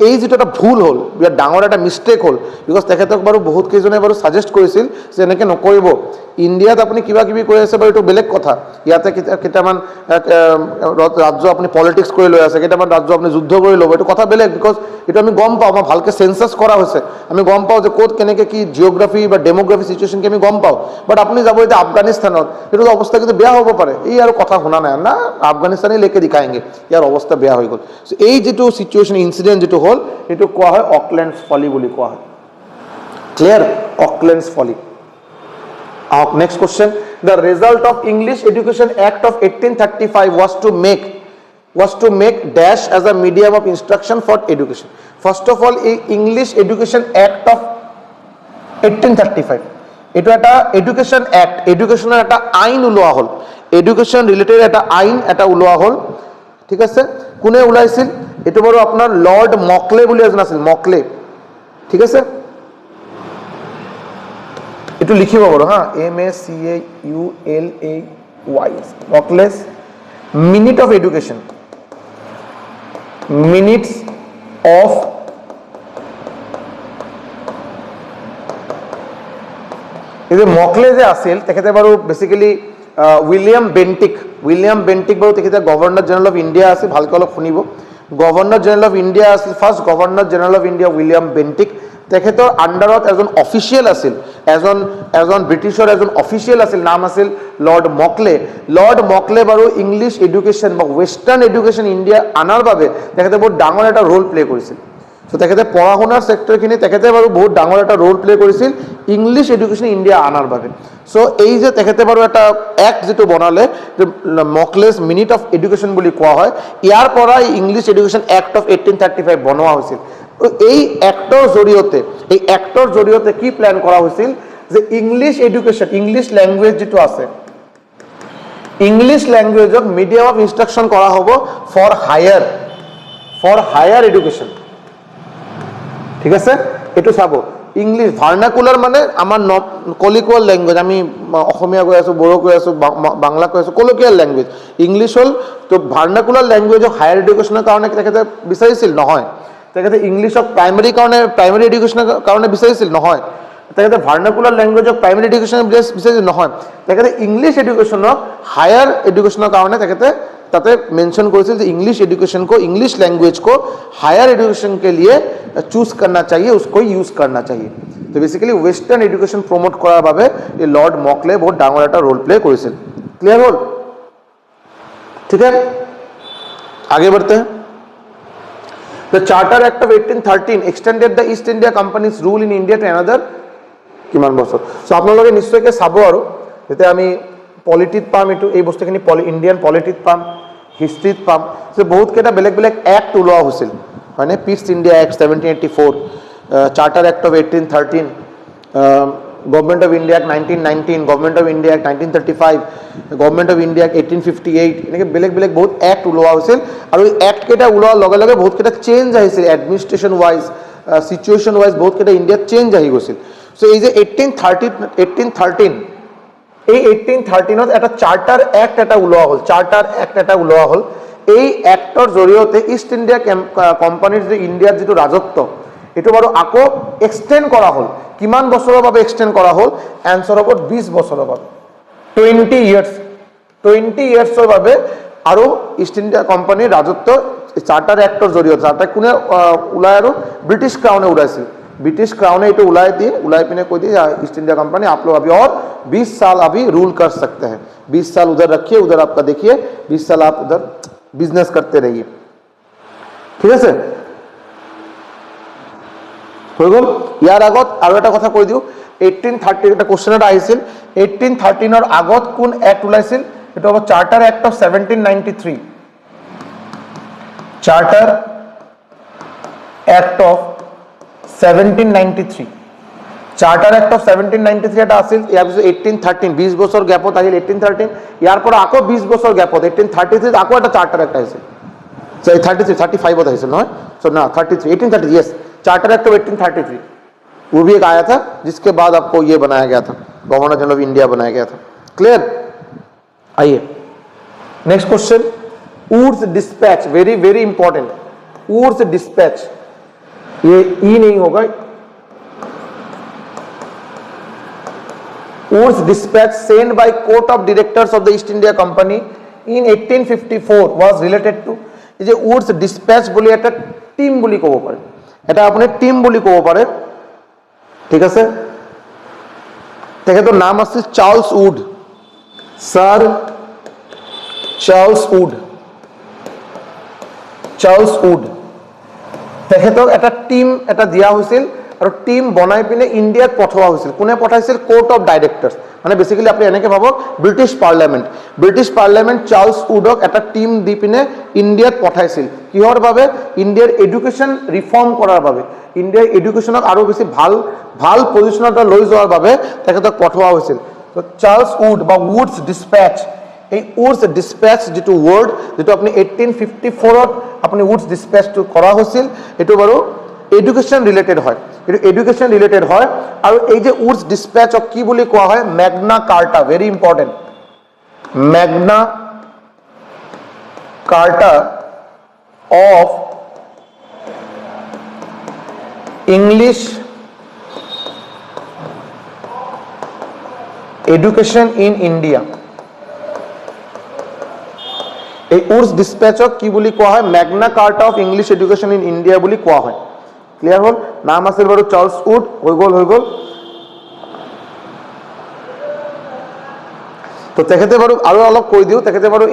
এই যেটো এটা ভুল হ'ল বিৰাট ডাঙৰ এটা মিষ্টেক হ'ল বিকজ তেখেতক বাৰু বহুত কেইজনে বাৰু সাজেষ্ট কৰিছিল যে এনেকৈ নকৰিব ইণ্ডিয়াত আপুনি কিবা কিবি কৰি আছে বাৰু এইটো বেলেগ কথা ইয়াতে কেইটামান ৰাজ্য আপুনি পলিটিক্স কৰি লৈ আছে কেইটামান ৰাজ্য আপুনি যুদ্ধ কৰি ল'ব এইটো কথা বেলেগ বিকজ এইটো আমি গম পাওঁ আমাৰ ভালকৈ চেঞ্চাছ কৰা হৈছে আমি গম পাওঁ যে ক'ত কেনেকৈ কি জিঅ'গ্ৰাফি বা ডেম'গ্ৰাফি চিটুৱেশ্যনকে আমি গম পাওঁ বাট আপুনি যাব এতিয়া আফগানিস্তানত এইটো অৱস্থা কিন্তু বেয়া হ'ব পাৰে এই আৰু কথা শুনা নাই না আফগানিস্তানেই লেকে দেখাएंगे ইয়াৰ অৱস্থা বেয়া হৈ গ'ল চ' এই যিটো চিটুৱেশ্যন ইনচিডেণ্ট যিটো হ'ল এইটো কোৱা হয় অকলেণ্ডছ ফলি বুলি কোৱা হয় ক্লিয়াৰ অকলেণ্ডছ ফলি next question the result of English Education Act of 1835 was to make dash as a medium of instruction for education first of all English Education Act of 1835 eto eta education act education eta ain uloa hol education related eta ain eta uloa hol ঠিক আছে কোনে উলাইছিল এটো বড় আপনার Lord মকলে বলি এজন আছিল মকলে ঠিক আছে এটু লিখিব বড় হ্যাঁ MACAULAY Mokles minute of education minutes of এই যে মকলে যে আছিল তেখেতে বাৰু বেসিক্যালি উইলিয়াম বেন্টিক বাৰু তেখেতে গভৰ্ণৰ জেনেৰেল অফ ইণ্ডিয়া আছে ভালকৈ অলপ শুনিব গভৰ্ণৰ জেনেৰেল অফ ইণ্ডিয়া আছিল first governor general of India William Bentinck তেখেতৰ আণ্ডাৰত এজন অফিচিয়েল আছিল এজন ব্ৰিটিছৰ এজন অফিচিয়েল আছিল নাম আছিল লৰ্ড মকলে বাৰু ইংলিছ এডুকেশ্যন বা ৱেষ্টাৰ্ণ এডুকেশ্যন ইণ্ডিয়া আনাৰ বাবে তেখেতে বহুত ডাঙৰ এটা ৰোল প্লে কৰিছিল সো তেখেতে পঢ়া শুনাৰ সেক্টৰখিনি তেখেতে বাৰু বহুত ডাঙৰ এটা ৰোল প্লে কৰিছিল ইংলিছ এডুকেশ্যন ইণ্ডিয়া আনাৰ বাবে সো এই যে তেখেতে বাৰু এটা এক্ট যেটো বনালে মকলেছ মিনিট অফ এডুকেশ্যন বুলি কোৱা হয় ইয়াৰ পৰা ইংলিছ এডুকেশ্যন এক্ট অফ 1835 বনোৱা হৈছিল এই এক্টৰ জৰিয়তে কি প্ল্যান কৰা হৈছিল যে ইংলিছ এডুকেশ্যন ইংলিছ ল্যাঙ্গুৱেজ যেটো আছে ইংলিছ ল্যাঙ্গুৱেজক মিডিয়াম অফ ইনষ্ট্ৰাকচন কৰা হ'ব ফৰ হায়াৰ এডুকেশ্যন ঠিক আছে এটো চাব ইংলিশ ভার্নাকুলার মানে আমার কলিকুয়াল ল্যাঙ্গুয়েজ আমি অসমীয়া কৈ আছো বড়ো কৈ আছো বাংলা কৈ আছো কলিকুয়াল ল্যাঙ্গুয়েজ ইংলিশ হল তো ভার্নাকুলার ল্যাঙ্গুয়েজক হায়ার এডুকেশনের কারণে তেখেতে বিচাৰিছিল নহয় তেখেতে ইংলিশক প্ৰাইমাৰী এডুকেশনেৰ কাৰণে বিচাৰিছিল নহয় তেখেতে ভাৰ্নাকুলাৰ ল্যাঙ্গুয়েজক প্ৰাইমাৰী এডুকেশন বিচাৰিছিল নহয় তেখেতে ইংলিশ এডুকেশনক হায়ার এডুকেশনের কারণে তেখেতে ताते मेंशन करेছিল যে इंग्लिश एजुकेशन को इंग्लिश लैंग्वेज को हायर एजुकेशन के लिए चूज करना चाहिए उसको यूज करना चाहिए तो बेसिकली वेस्टार्न एजुकेशन प्रमोट करार भावे ये लॉर्ड मकले बहुत डांगर একটা रोल प्ले करेছিল क्लियर होल ठीक है आगे बढ़ते हैं The Charter Act of 1813 extended the East India Company's rule in India to another কিমান বছর সো আপোনালোকে নিশ্চয়কৈ চাব আৰু যেতে আমি পলিটিত পাম এটো এই বস্তুখিনি ইন্ডিয়ান পলিটিত পাম হিষ্ট্ৰীত পাম যে বহুত কেইটা বেলেগ এক্ট ওলোৱা হৈছিল হয়নে Pitt's India act 1784 charter act of 1813 government of India act 1919 government of India act 1935 government of India act 1858 এনেকৈ বেলেগ বহুত এক্ট ওলোৱা হৈছিল আৰু এই এক্ট কেইটা ওলোৱাৰ লগে বহুত কেইটা চেঞ্জ আহিছিল এডমিনিষ্ট্ৰেশ্যন ৱাইজ সিচুৱেশ্যন ৱাইজ বহুত কেইটা ইণ্ডিয়াত চেঞ্জ আহি গৈছিল সো এই যে 1813 এই 1813ত এটা চাৰ্টাৰ এক্ট এটা ওলোৱা হ'ল এই এক্টৰ জৰিয়তে ইষ্ট ইণ্ডিয়া কোম্পানীৰ যে ইণ্ডিয়াৰ যেটো ৰাজত্ব এটো বাৰু আকৌ এক্সটেন্ড কৰা হ'ল কিমান বছৰৰ বাবে এক্সটেন্ড কৰা হ'ল এনসাৰ হ'ব 20 বছৰৰ বাবে 20 ইয়াৰ্ছৰ বাবে আৰু ইষ্ট ইণ্ডিয়া কোম্পানীৰ ৰাজত্ব চাৰ্টাৰ এক্টৰ জৰিয়তে চাৰ্টাৰ কোনে ওলাই আৰু ব্ৰিটিছ ক্ৰাউনে উলাইছিল ब्रिटिश क्राउन ने उलाई पिने कोई दिए ईस्ट इंडिया कंपनी आप लोग अभी और 20 साल अभी रूल कर सकते हैं 20 साल उधर रखिए उधर आपका देखिए 20 साल आप उधर बिजनेस करते रहिए ठीक है हो गल यार आगत और এটা কথা কই দিও 1830 এটা কোশ্চেন এটা আইছিল 1813 এর আগত কোন অ্যাক্ট উলাইছিল এটা হবে charter act of 1793 charter act of 1793 charter act of 1793 এটা আছিল, ইয়াৰ পিছত 1813 20 বছৰ গ্যাপত আহিল 1813, ইয়াৰ পৰা আকৌ 20 বছৰ গ্যাপত 1833 আকৌ এটা চাৰ্টাৰ এক্ট আহিছিল। So 33 35 আহিছিল নহয়, so ना 33 1830 यस, चार्टर एक्ट ऑफ 1833 वो भी एक आया था जिसके बाद आपको ये बनाया गया था, गवर्नर जनरल ऑफ इंडिया बनाया गया था। क्लियर? आइए next question, Wood's despatch, very very important, Wood's despatch, ये ई नहीं होगा, Wood's despatch sent by court of directors of the East India company in 1854 was related to, এই যে উডস ডিসপ্যাচ বুলি এটা টিম বুলি ক'ব পাৰে, এটা আপুনি টিম বুলি ক'ব পাৰে, ঠিক আছে। তেখেতৰ নাম আছিল Charles Wood, sir Charles Wood, Charles Wood. তেখেতক এটা টিম এটা দিয়া হৈছিল আৰু টিম বনাই পিনে ইণ্ডিয়াত পঠোৱা হৈছিল। কোনে পঠাইছিল? কোৰ্ট অফ ডাইৰেক্টৰ্ছ, মানে বেসিক্যালি আপনি এনেকে ভাবক ব্ৰিটিশ পাৰ্লামেন্ট চাৰ্লস উডক এটা টিম দি পিনে ইন্ডিয়াত পঠাইছিল, কিহৰ বাবে? ইণ্ডিয়াৰ এডুকেশ্যন ৰিফৰ্ম কৰাৰ বাবে, ইণ্ডিয়াৰ এডুকেশ্যনক আৰু বেছি ভাল ভাল পজিশ্যনত লৈ যোৱাৰ বাবে তেখেতক পঠোৱা হৈছিল। তো চাৰ্লছ উড বা উডছ ডিস্পেচ, এই উডছ ডিস্পেচ যেটো ৱৰ্ড, যেটো আপুনি 1854ত আপুনি উডছ ডিস্পেচটো কৰা হৈছিল, এটো বাৰু এডুকেশ্যন ৰিলেটেড হয়, এটো এডুকেশ্যন ৰিলেটেড হয়। আৰু এই যে উডছ ডিস্পেচক কি বুলি কোৱা হয়? Magna Carta, very important, Magna Carta of English education in India. এই উডছ ডিস্পেচক কি বুলি কোৱা হয়? Magna Carta of English education in India বুলি কোৱা হয়। ক্লিয়াৰ হ'ল? নাম আছিল বাৰু চাৰ্লছ উড, হৈ গ'ল। তো তেখেতে বাৰু আৰু অলপ কৈ দিওঁ, তেখেতে বাৰু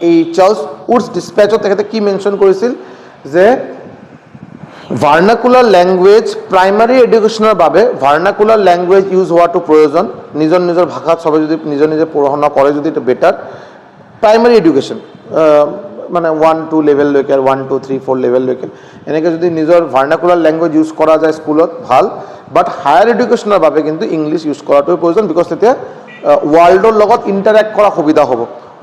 এই চাৰ্লছ উডছ ডিস্পেচত তেখেতে কি মেনশ্যন কৰিছিল যে ভাৰ্নাকুলাৰ লেংগুৱেজ, প্ৰাইমাৰী এডুকেশ্যনৰ বাবে ভাৰ্নাকুলাৰ লেংগুৱেজ ইউজ হোৱাটো প্ৰয়োজন। নিজৰ ভাষাত সবে যদি নিজে পঢ়া শুনা কৰে যদি এটা বেটাৰ। প্ৰাইমাৰী এডুকেশ্যন মানে 1-2 লেভেললৈকে আৰু 1-2, 3, 4 লেভেললৈকে এনেকৈ যদি নিজৰ ভাৰ্নাকুলাৰ লেংগুৱেজ ইউজ কৰা যায় স্কুলত ভাল, বাট হায়াৰ এডুকেশ্যনৰ বাবে কিন্তু ইংলিছ ইউজ কৰাটোৱে প্ৰয়োজন, বিকজ তেতিয়া ৱৰ্ল্ডৰ লগত ইণ্টাৰেক্ট কৰা সুবিধা হ'ব,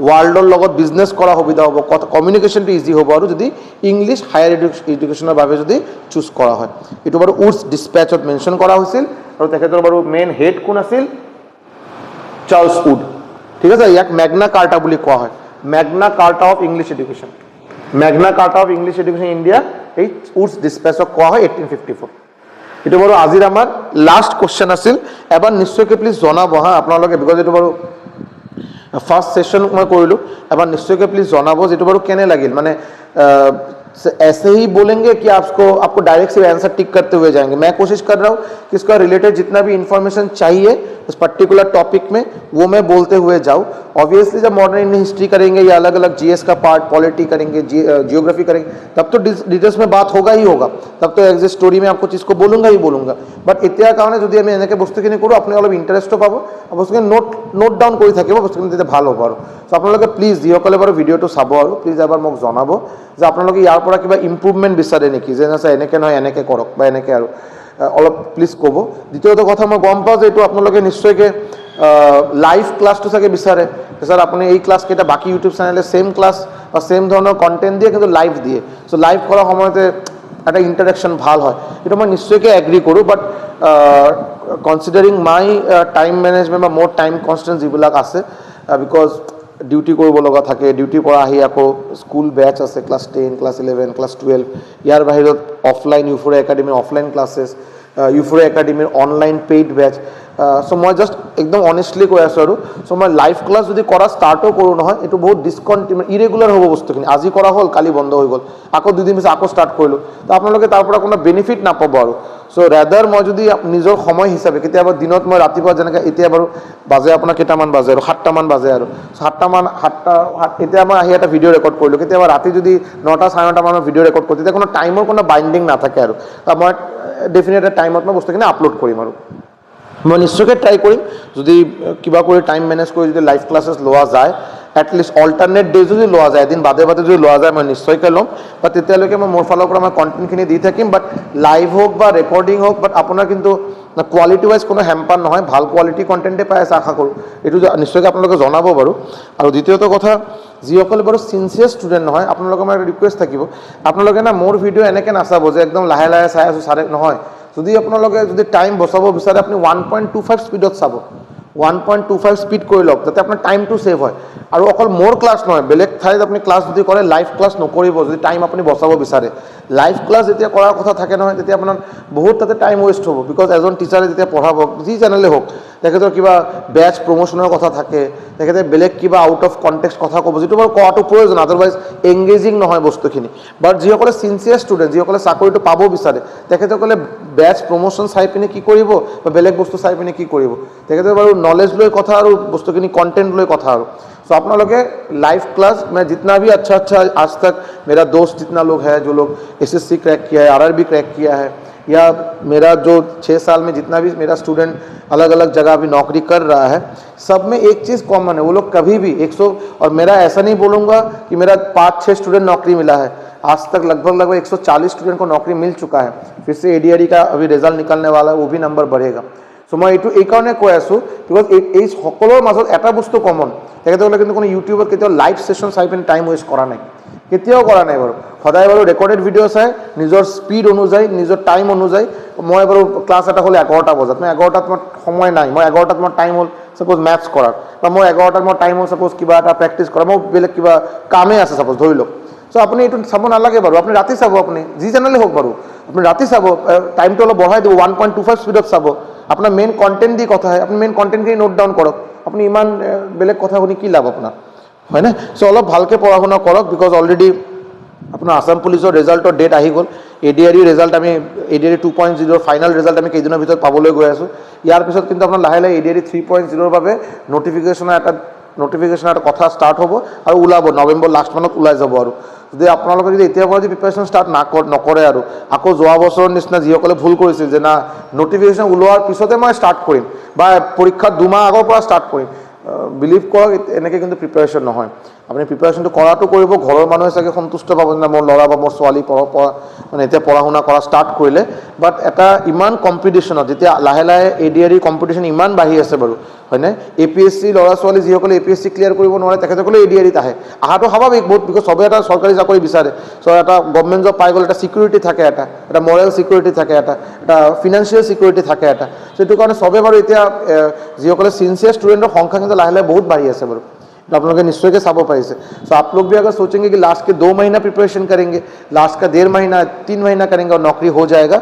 ৱৰ্ল্ডৰ লগত বিজনেছ কৰা সুবিধা হ'ব, কমিউনিকেশ্যনটো ইজি হ'ব, আৰু যদি ইংলিছ হায়াৰ এডুকেশ্যনৰ বাবে যদি চুজ কৰা হয়। এইটো বাৰু উডছ ডিস্পেচত মেনশ্যন কৰা হৈছিল, আৰু তেখেতৰ বাৰু মেইন হেড কোন আছিল? চাৰ্লছ উড, ঠিক আছে। ইয়াক ম্যাগনা কাৰ্টা বুলি কোৱা হয়, Magna Carta of English education, Magna Carta of English education India, এই উডছ ডিস্পেচক কোৱা হয় 1854। এইটো বাৰু আজিৰ আমাৰ লাষ্ট কুৱেশ্যন আছিল। এবাৰ নিশ্চয়কৈ প্লিজ জনাব হা আপোনালোকে, বিকজ এইটো বাৰু ফাৰ্ষ্ট সেशन मैं কৰিলোঁ, এবাৰ নিশ্চয়কৈ প্লিজ জনাব যেটো বাৰু কেনে লাগিল। মানে ऐसे ही बोलेंगे कि आपको डायरेक्ट से आंसर टिक करते हुए जाएंगे। मैं कोशिश कर रहा हूँ कि इसका रिलेटेड जितना भी इंफॉर्मेशन चाहिए उस पर्टिकुलर टॉपिक में वो मैं बोलते हुए जाऊँ। ऑब्वियसली जब मॉडर्न इंडियन हिस्ट्री करेंगे या अलग अलग जीएस का पार्ट, पॉलिटी करेंगे, जियोग्राफी करेंगे, तब तो डिटेल्स में बात होगा ही होगा, तब तो एग्जिट स्टोरी में आपको चीज़ को बोलूँगा ही बोलूँगा। बाट এতিয়া কাৰণে যদি আমি এনেকৈ বস্তুখিনি কৰোঁ আপুনি অলপ ইণ্টাৰেষ্টটো পাব, বস্তুখিনি নোট ডাউন কৰি থাকিব, বস্তুখিনি তেতিয়া ভাল হ'ব। আৰু চ' আপোনালোকে প্লিজ যিসকলে বাৰু ভিডিঅ'টো চাব আৰু প্লিজ এবাৰ মোক জনাব যে আপোনালোকে ইয়াৰ পৰা কিবা ইম্প্ৰুভমেণ্ট বিচাৰে নেকি, যে নাচা এনেকৈ নহয় এনেকৈ কৰক বা এনেকৈ, আৰু অলপ প্লিজ ক'ব। দ্বিতীয়টো কথা মই গম পাওঁ যে এইটো আপোনালোকে নিশ্চয়কৈ লাইভ ক্লাছটো চাগে বিচাৰে, ছাৰ আপুনি এই ক্লাছ কেইটা বাকী ইউটিউব চেনেলে সেম ক্লাছ বা সেম ধৰণৰ কণ্টেণ্ট দিয়ে কিন্তু লাইভ দিয়ে, চ' লাইভ কৰাৰ সময়তে একটা ইন্টাৰাকশন ভাল হয়, এটা মই নিশ্চয়কৈ এগ্ৰি কৰোঁ। বাট কনচিডাৰিং মাই টাইম মেনেজমেণ্ট বা মোৰ টাইম কনষ্টেণ্ট যিবিলাক আছে, বিকজ ডিউটি কৰিব লগা থাকে, ডিউটিৰ পৰা আহি আকৌ স্কুল বেচ আছে, ক্লাছ 10, ক্লাছ 11, ক্লাছ 12, ইয়াৰ বাহিৰত অফলাইন ইউফোৰিয়া একাডেমিৰ অফলাইন ক্লাছেছ, ইউফোৰিয়া একাডেমিৰ অনলাইন পেইড বেচ। চ' মই জাষ্ট একদম অনেষ্টলি কৈ আছোঁ আৰু চ' মই লাইভ ক্লাছ যদি কৰা ষ্টাৰ্টো কৰোঁ নহয়, এইটো বহুত ডিছকণ্টিনিউ ইৰেগুলাৰ হ'ব বস্তুখিনি, আজি কৰা হ'ল কালি বন্ধ হৈ গ'ল, আকৌ দুদিন পিছত আকৌ ষ্টাৰ্ট কৰিলোঁ, তো আপোনালোকে তাৰ পৰা কোনো বেনিফিট নাপাব। আৰু চ' ৰেডাৰ মই যদি নিজৰ সময় হিচাপে কেতিয়াবা দিনত মই ৰাতিপুৱা যেনেকৈ এতিয়া বাৰু বাজে আপোনাৰ কেইটামান বাজে আৰু 7টামান বাজে, আৰু 7 এতিয়া মই আহি এটা ভিডিঅ' ৰেকৰ্ড কৰিলোঁ, কেতিয়াবা ৰাতি যদি 9টা 9:30 মানৰ ভিডিঅ' ৰেকৰ্ড কৰোঁ, তেতিয়া কোনো টাইমৰ কোনো বাইণ্ডিং নাথাকে, আৰু মই ডেফিনেট টাইমত মই বস্তুখিনি আপলোড কৰিম। আৰু মই নিশ্চয়কৈ ট্ৰাই কৰিম যদি কিবা কৰি টাইম মেনেজ কৰি যদি লাইভ ক্লাছেছ লোৱা যায়, এটলিষ্ট অল্টাৰনেট ডে যদি লোৱা যায়, এদিন বাদে বাদে যদি লোৱা যায় মই নিশ্চয়কৈ ল'ম। বাট তেতিয়ালৈকে মই মোৰ ফালৰ পৰা মই কণ্টেণ্টখিনি দি থাকিম, বাট লাইভ হওক বা ৰেকৰ্ডিং হওক, বাট আপোনাৰ কিন্তু কোৱালিটি ৱাইজ কোনো হেম্পাৰ নহয়, ভাল কোৱালিটি কণ্টেণ্টে পাই আছে আশা কৰোঁ, এইটো নিশ্চয়কৈ আপোনালোকে জনাব বাৰু। আৰু দ্বিতীয়টো কথা, যিসকল বাৰু ছিনচিয়াৰ ষ্টুডেণ্ট নহয়, আপোনালোকৰ মোৰ ৰিকুৱেষ্ট থাকিব, আপোনালোকে না মোৰ ভিডিঅ' এনেকৈ নাচাব যে একদম লাহে লাহে চাই আছোঁ চাৰে নহয়। যদি আপোনালোকে যদি টাইম বচাব বিচাৰে আপুনি 1.25 স্পীডত চাব, 1.25 স্পীড কৰি লওক, যাতে আপোনাৰ টাইমটো ছেভ হয়। আৰু অকল মোৰ ক্লাছ নহয়, বেলেগ ঠাইত আপুনি ক্লাছ যদি কৰে লাইভ ক্লাছ নকৰিব, যদি টাইম আপুনি বচাব বিচাৰে। লাইভ ক্লাছ যেতিয়া কৰাৰ কথা থাকে নহয়, তেতিয়া আপোনাৰ বহুত তাতে টাইম ৱেষ্ট হ'ব। বিকজ এজন টিচাৰে যেতিয়া পঢ়াব, যি চেনেলে হওক, তেখেতৰ কিবা বেচ প্ৰমোশ্যনৰ কথা থাকে, তেখেতে বেলেগ কিবা আউট অফ কণ্টেক্সট কথা ক'ব, যিটো বাৰু কোৱাটো প্ৰয়োজন, আদাৰৱাইজ এংগেজিং নহয় বস্তুখিনি। বাট যিসকলে ছিনচিয়াৰ ষ্টুডেণ্ট, যিসকলে চাকৰিটো পাব বিচাৰে, তেখেতসকলে বেচ প্ৰমোশ্যন চাই পিনে কি কৰিব বা বেলেগ বস্তু চাই পিনে কি কৰিব, তেখেতে বাৰু নলেজ লৈ কথা আৰু বস্তুখিনি কণ্টেণ্ট লৈ কথা আৰু। सो आप लोग लाइव क्लास मैं जितना भी अच्छा आज तक मेरा दोस्त जितना लोग है जो लोग एसएससी क्रैक किया है, आरआरबी क्रैक किया है, या मेरा जो 6 साल में जितना भी मेरा स्टूडेंट अलग अलग जगह भी नौकरी कर रहा है, सब में एक चीज़ कॉमन है, वो लोग कभी भी 100, और मेरा ऐसा नहीं बोलूँगा कि मेरा 5-6 स्टूडेंट नौकरी मिला है, आज तक लगभग 140 स्टूडेंट को नौकरी मिल चुका है। फिर से एडीआरई का अभी रिजल्ट निकलने वाला है, वो भी नंबर बढ़ेगा। सो मैं ये कारण কৈ আছোঁ বিকজ এই সকলৰ মাজত এটা বস্তু কমন, তেখেতসকলে কিন্তু কোনো ইউটিউবত কেতিয়াও লাইভ ছেশ্যন চাই পিনে টাইম ৱেষ্ট কৰা নাই, কেতিয়াও কৰা নাই বাৰু। সদায় বাৰু ৰেকৰ্ডেড ভিডিঅ' চাই নিজৰ স্পীড অনুযায়ী, নিজৰ টাইম অনুযায়ী। মই বাৰু ক্লাছ এটা হ'লে 11টা বজাত, মই 11টাত মোৰ সময় নাই, মই 11টাত মোৰ টাইম হ'ল ছাপ'জ মেথছ কৰাৰ, বা মই 11টাত মোৰ টাইম হ'ল ছাপ'জ কিবা এটা প্ৰেক্টিছ কৰা, মোৰ বেলেগ কিবা কামেই আছে ছাপ'জ ধৰি লওক। চ' আপুনি এইটো চাব নালাগে বাৰু, আপুনি ৰাতি চাব, আপুনি যি চেনেলে হওক বাৰু আপুনি ৰাতি চাব, টাইমটো অলপ বঢ়াই দিব, 1.25 স্পীডত চাব। আপোনাৰ মেইন কণ্টেণ্ট দি কথা হয়, আপুনি মেইন কণ্টেণ্টখিনি নোট ডাউন কৰক, আপুনি ইমান বেলেগ কথা শুনি কি লাভ আপোনাৰ, হয়নে? চ' অলপ ভালকৈ পঢ়া শুনা কৰক, বিকজ অলৰেডি আপোনাৰ আসাম পুলিচৰ ৰিজাল্টৰ ডেট আহি গ'ল। এডিআৰই ৰিজাল্ট আমি এডিআৰই 2.0 ফাইনেল ৰিজাল্ট আমি কেইদিনৰ ভিতৰত পাবলৈ গৈ আছোঁ। ইয়াৰ পিছত কিন্তু আপোনাৰ লাহে লাহে এডিআৰই 3.0ৰ বাবে নটিফিকেশ্যনৰ এটা কথা ষ্টাৰ্ট হ'ব আৰু ওলাব, নৱেম্বৰ লাষ্ট মানত ওলাই যাব। আৰু যদি আপোনালোকে যদি এতিয়াৰ পৰা যদি প্ৰিপাৰেশ্যন ষ্টাৰ্ট নকৰে আৰু আকৌ যোৱা বছৰৰ নিচিনা যিসকলে ভুল কৰিছিল যে না নটিফিকেশ্যন ওলোৱাৰ পিছতে মই ষ্টাৰ্ট কৰিম বা পৰীক্ষাৰ 2 মাহ আগৰ পৰা ষ্টাৰ্ট কৰিম, বিলিভ কৰক এনেকৈ কিন্তু প্ৰিপাৰেশ্যন নহয়। আপুনি প্ৰিপাৰেশ্যনটো কৰাটো কৰিব, ঘৰৰ মানুহে চাগে সন্তুষ্ট পাব যে মোৰ ল'ৰা বা মোৰ ছোৱালী মানে এতিয়া পঢ়া শুনা কৰা ষ্টাৰ্ট কৰিলে। বাট এটা ইমান কম্পিটিশ্যনত যেতিয়া লাহে লাহে এডিআৰই কম্পিটিশ্যন ইমান বাঢ়ি আছে বাৰু, হয়নে? এপিএছচি ল'ৰা ছোৱালী যিসকলে এপিএছচি ক্লিয়াৰ কৰিব নোৱাৰে তেখেতসকলে এডিআৰইত আহে, অহাটো স্বাভাৱিক বহুত, বিকজ চবে এটা চৰকাৰী চাকৰি বিচাৰে। চ' এটা গভৰ্ণমেণ্ট জব পাই গ'লে এটা ছিকিউৰিটি থাকে, এটা মৰেল ছিকিউৰিটি থাকে, এটা ফিনান্সিয়েল ছিকিউৰিটি থাকে এটা। চ' সেইটো কাৰণে চবে বাৰু এতিয়া যিসকলে ছিনচিয়াৰ ষ্টুডেণ্টৰ সংখ্যা কিন্তু লাহে লাহে বহুত বাঢ়ি আছে বাৰু, आप लोग निश्चय के साबो पाइसे। सो आप लोग भी अगर सोचेंगे कि लास्ट के 2 महीना प्रिपरेशन करेंगे, लास्ट का 1.5 महीना 3 महीना करेंगे और नौकरी हो जाएगा,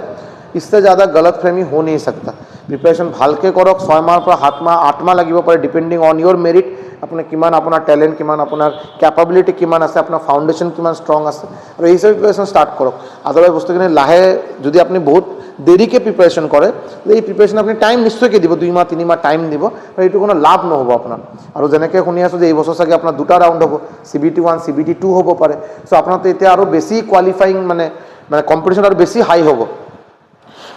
इससे ज़्यादा गलतफहमी हो नहीं सकता। प्रिपरेशन ভালকৈ কৰক, 6 মাহৰ পৰা 7 মাহ 8 মাহ লাগিব পাৰে, ডিপেণ্ডিং অন ইয়ৰ মেৰিট, আপোনাৰ কিমান আপোনাৰ টেলেণ্ট, কিমান আপোনাৰ কেপাবিলিটি কিমান আছে, আপোনাৰ ফাউণ্ডেশ্যন কিমান ষ্ট্ৰং আছে, আৰু এই হিচাপে প্ৰিপেৰেশ্যন ষ্টাৰ্ট কৰক। আদাৰৱাইজ বস্তুখিনি লাহে যদি আপুনি বহুত দেৰিকৈ প্ৰিপেৰেশ্যন কৰে, এই প্ৰিপেৰেশ্যন আপুনি টাইম নিশ্চয়কৈ দিব, 2 মাহ 3 মাহ টাইম দিব, আৰু এইটো কোনো লাভ নহ'ব আপোনাৰ। আৰু যেনেকৈ শুনি আছোঁ যে এই বছৰ চাগে আপোনাৰ 2টা ৰাউণ্ড হ'ব, CBT 1 CBT 2 হ'ব পাৰে। চ' আপোনাৰতো এতিয়া আৰু বেছি কোৱালিফাইং মানে কম্পিটিশ্যন আৰু বেছি হাই হ'ব।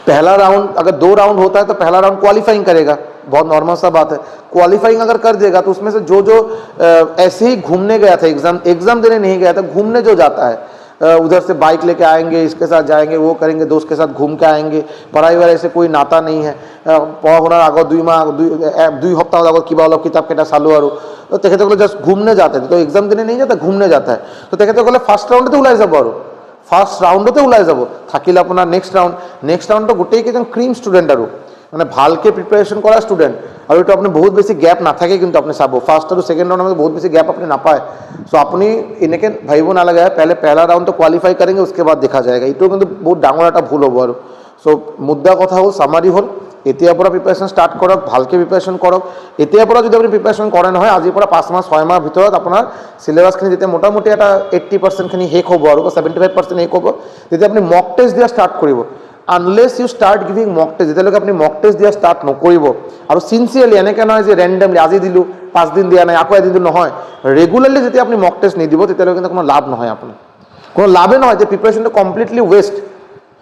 पहला राउंड अगर 2 राउंड होता है तो पहला राउंड क्वालिफाइंग करेगा, बहुत नॉर्मल सा बात है। क्वालिफाइंग अगर कर देगा तो उसमें से जो ऐसे ही घूमने गया था, एग्जाम देने नहीं गया था, घूमने जो जाता है, उधर से बाइक लेके आएंगे, इसके साथ जाएंगे, वो करेंगे, दोस्त के साथ घूम के आएंगे, पढ़ाई वाले से कोई नाता नहीं है, पढ़ा শুনাৰ আগত 2 সপ্তাহ আগত কিবা অলপ কিতাপ কেইটা চালোঁ আৰু তেখেতসকলে জাষ্ট ঘূমনে যাতে, তো এক্সাম দিনে नहीं जाता, घूमने जाता है। তো তেখেতসকলে ফাৰ্ষ্ট ৰাউণ্ডতে ওলাই যাব আৰু ফাৰ্ষ্ট ৰাউণ্ডতে ওলাই যাব। থাকিলে আপোনাৰ নেক্সট ৰাউণ্ডটো গোটেইকেইজন ক্ৰীম ষ্টুডেণ্ট আৰু মানে ভালকৈ প্ৰিপেৰেশ্যন কৰা ষ্টুডেণ্ট, আৰু এইটো আপুনি বহুত বেছি গেপ নাথাকে কিন্তু আপুনি চাব, ফাৰ্ষ্ট আৰু ছেকেণ্ড ৰাউণ্ডৰ মাজত বহুত বেছি গেপ আপুনি নাপায়। চ' আপুনি এনেকৈ ভাবিব নালাগে পহলা ৰাউণ্ডটো কোৱালিফাই কৰেंगे उसके बाद देखा जाएगा, এইটো কিন্তু বহুত ডাঙৰ এটা ভুল হ'ব আৰু। চ' মুদ্দা কথা হ'ল, চামাৰি হ'ল, এতিয়াৰ পৰা প্ৰিপেৰেশ্যন ষ্টাৰ্ট কৰক, ভালকৈ প্ৰিপেৰেশ্যন কৰক। এতিয়াৰ পৰা যদি আপুনি প্ৰিপেৰেশ্যন কৰে নহয়, আজিৰ পৰা 5 মাহ 6 মাহৰ ভিতৰত আপোনাৰ চিলেবাছখিনি যেতিয়া মোটামুটি এটা 80% শেষ হ'ব আৰু 75% শেষ হ'ব, তেতিয়া আপুনি মক টেষ্ট দিয়া ষ্টাৰ্ট কৰিব। আনলেছ ইউ ষ্টাৰ্ট গিভিং মক টেষ্ট, যেতিয়ালৈকে আপুনি মক টেষ্ট দিয়া ষ্টাৰ্ট নকৰিব, আৰু চিনচিয়াৰলি, এনেকৈ নহয় যে ৰেণ্ডমলি আজি দিলোঁ 5 দিন দিয়া নাই আকৌ এদিন দিলোঁ, নহয়, ৰেগুলাৰলি যেতিয়া আপুনি মক টেষ্ট নিদিব তেতিয়ালৈকে কিন্তু কোনো লাভ নহয়, আপোনাৰ কোনো লাভেই নহয়, যে প্ৰিপেৰেশ্যনটো কমপ্লিটলি ৱেষ্ট,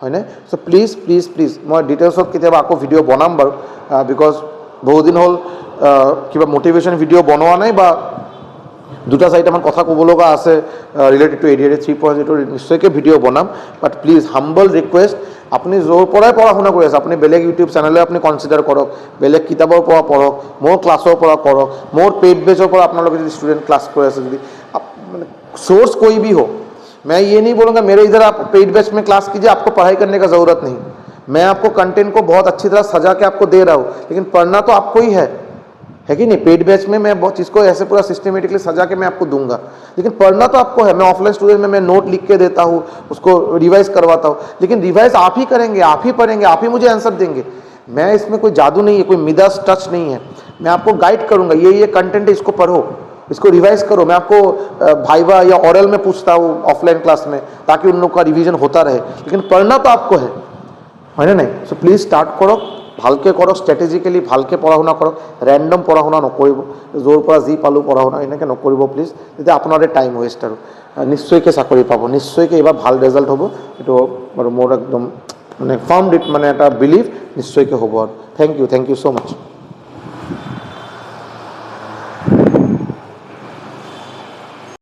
হয়নে? চ' প্লিজ প্লিজ প্লিজ, মই ডিটেইলছত কেতিয়াবা আকৌ ভিডিঅ' বনাম বাৰু, বিকজ বহুদিন হ'ল কিবা মটিভেশ্যন ভিডিঅ' বনোৱা নাই বা দুটা চাৰিটামান কথা ক'ব লগা আছে ৰিলেটেড টু ADRE 3.0 নিশ্চয়কৈ ভিডিঅ' বনাম, বাট প্লিজ হাম্বল ৰিকুৱেষ্ট, আপুনি য'ৰ পৰাই পঢ়া শুনা কৰি আছে আপুনি বেলেগ ইউটিউব চেনেলে আপুনি কনচিডাৰ কৰক, বেলেগ কিতাপৰ পৰা পঢ়ক, মোৰ ক্লাছৰ পৰা কৰক, মোৰ পেইড বেচৰ পৰা আপোনালোকে যদি ষ্টুডেণ্ট ক্লাছ কৰি আছে যদি মানে सोर्स कोई भी हो, मैं ये नहीं बोलूँगा मेरे इधर आप पेड बैच में क्लास कीजिए, आपको पढ़ाई करने का ज़रूरत नहीं, मैं आपको कंटेंट को बहुत अच्छी तरह सजा के आपको दे रहा हूँ, लेकिन पढ़ना तो आपको ही है कि नहीं। पेड बैच में मैं बहुत चीज़ को ऐसे पूरा सिस्टमेटिकली सजा के मैं आपको दूंगा, लेकिन पढ़ना तो आपको है। मैं ऑफलाइन स्टूडेंट में मैं नोट लिख के देता हूँ, उसको रिवाइज करवाता हूँ, लेकिन रिवाइज आप ही करेंगे, आप ही पढ़ेंगे, आप ही मुझे आंसर देंगे। मैं इसमें कोई जादू नहीं है, कोई मिदास टच नहीं है, मैं आपको गाइड करूँगा, ये कंटेंट है, इसको पढ़ो, इसको रिवाइज करो। मैं आपको भाइवा या ऑरल में पूछता हूँ ऑफलाइन क्लास में, ताकि उन लोग का रिवीजन होता रहे, लेकिन पढ़ना तो आपको है ना नहीं। सो प्लीज स्टार्ट करो, ভালকৈ কৰক, ষ্ট্ৰেটেজিকেলি ভালকৈ পঢ়া শুনা কৰক, ৰেণ্ডম পঢ়া শুনা নকৰিব, য'ৰ পৰা যি পালোঁ পঢ়া শুনা এনেকৈ নকৰিব প্লিজ, তেতিয়া আপোনাৰে টাইম ৱেষ্ট আৰু নিশ্চয়কৈ চাকৰি পাব, নিশ্চয়কৈ এইবাৰ ভাল ৰিজাল্ট হ'ব, এইটো বাৰু মোৰ একদম মানে ফাৰ্ম মানে এটা বিলিভ নিশ্চয়কৈ হ'ব আৰু। Thank you so' much.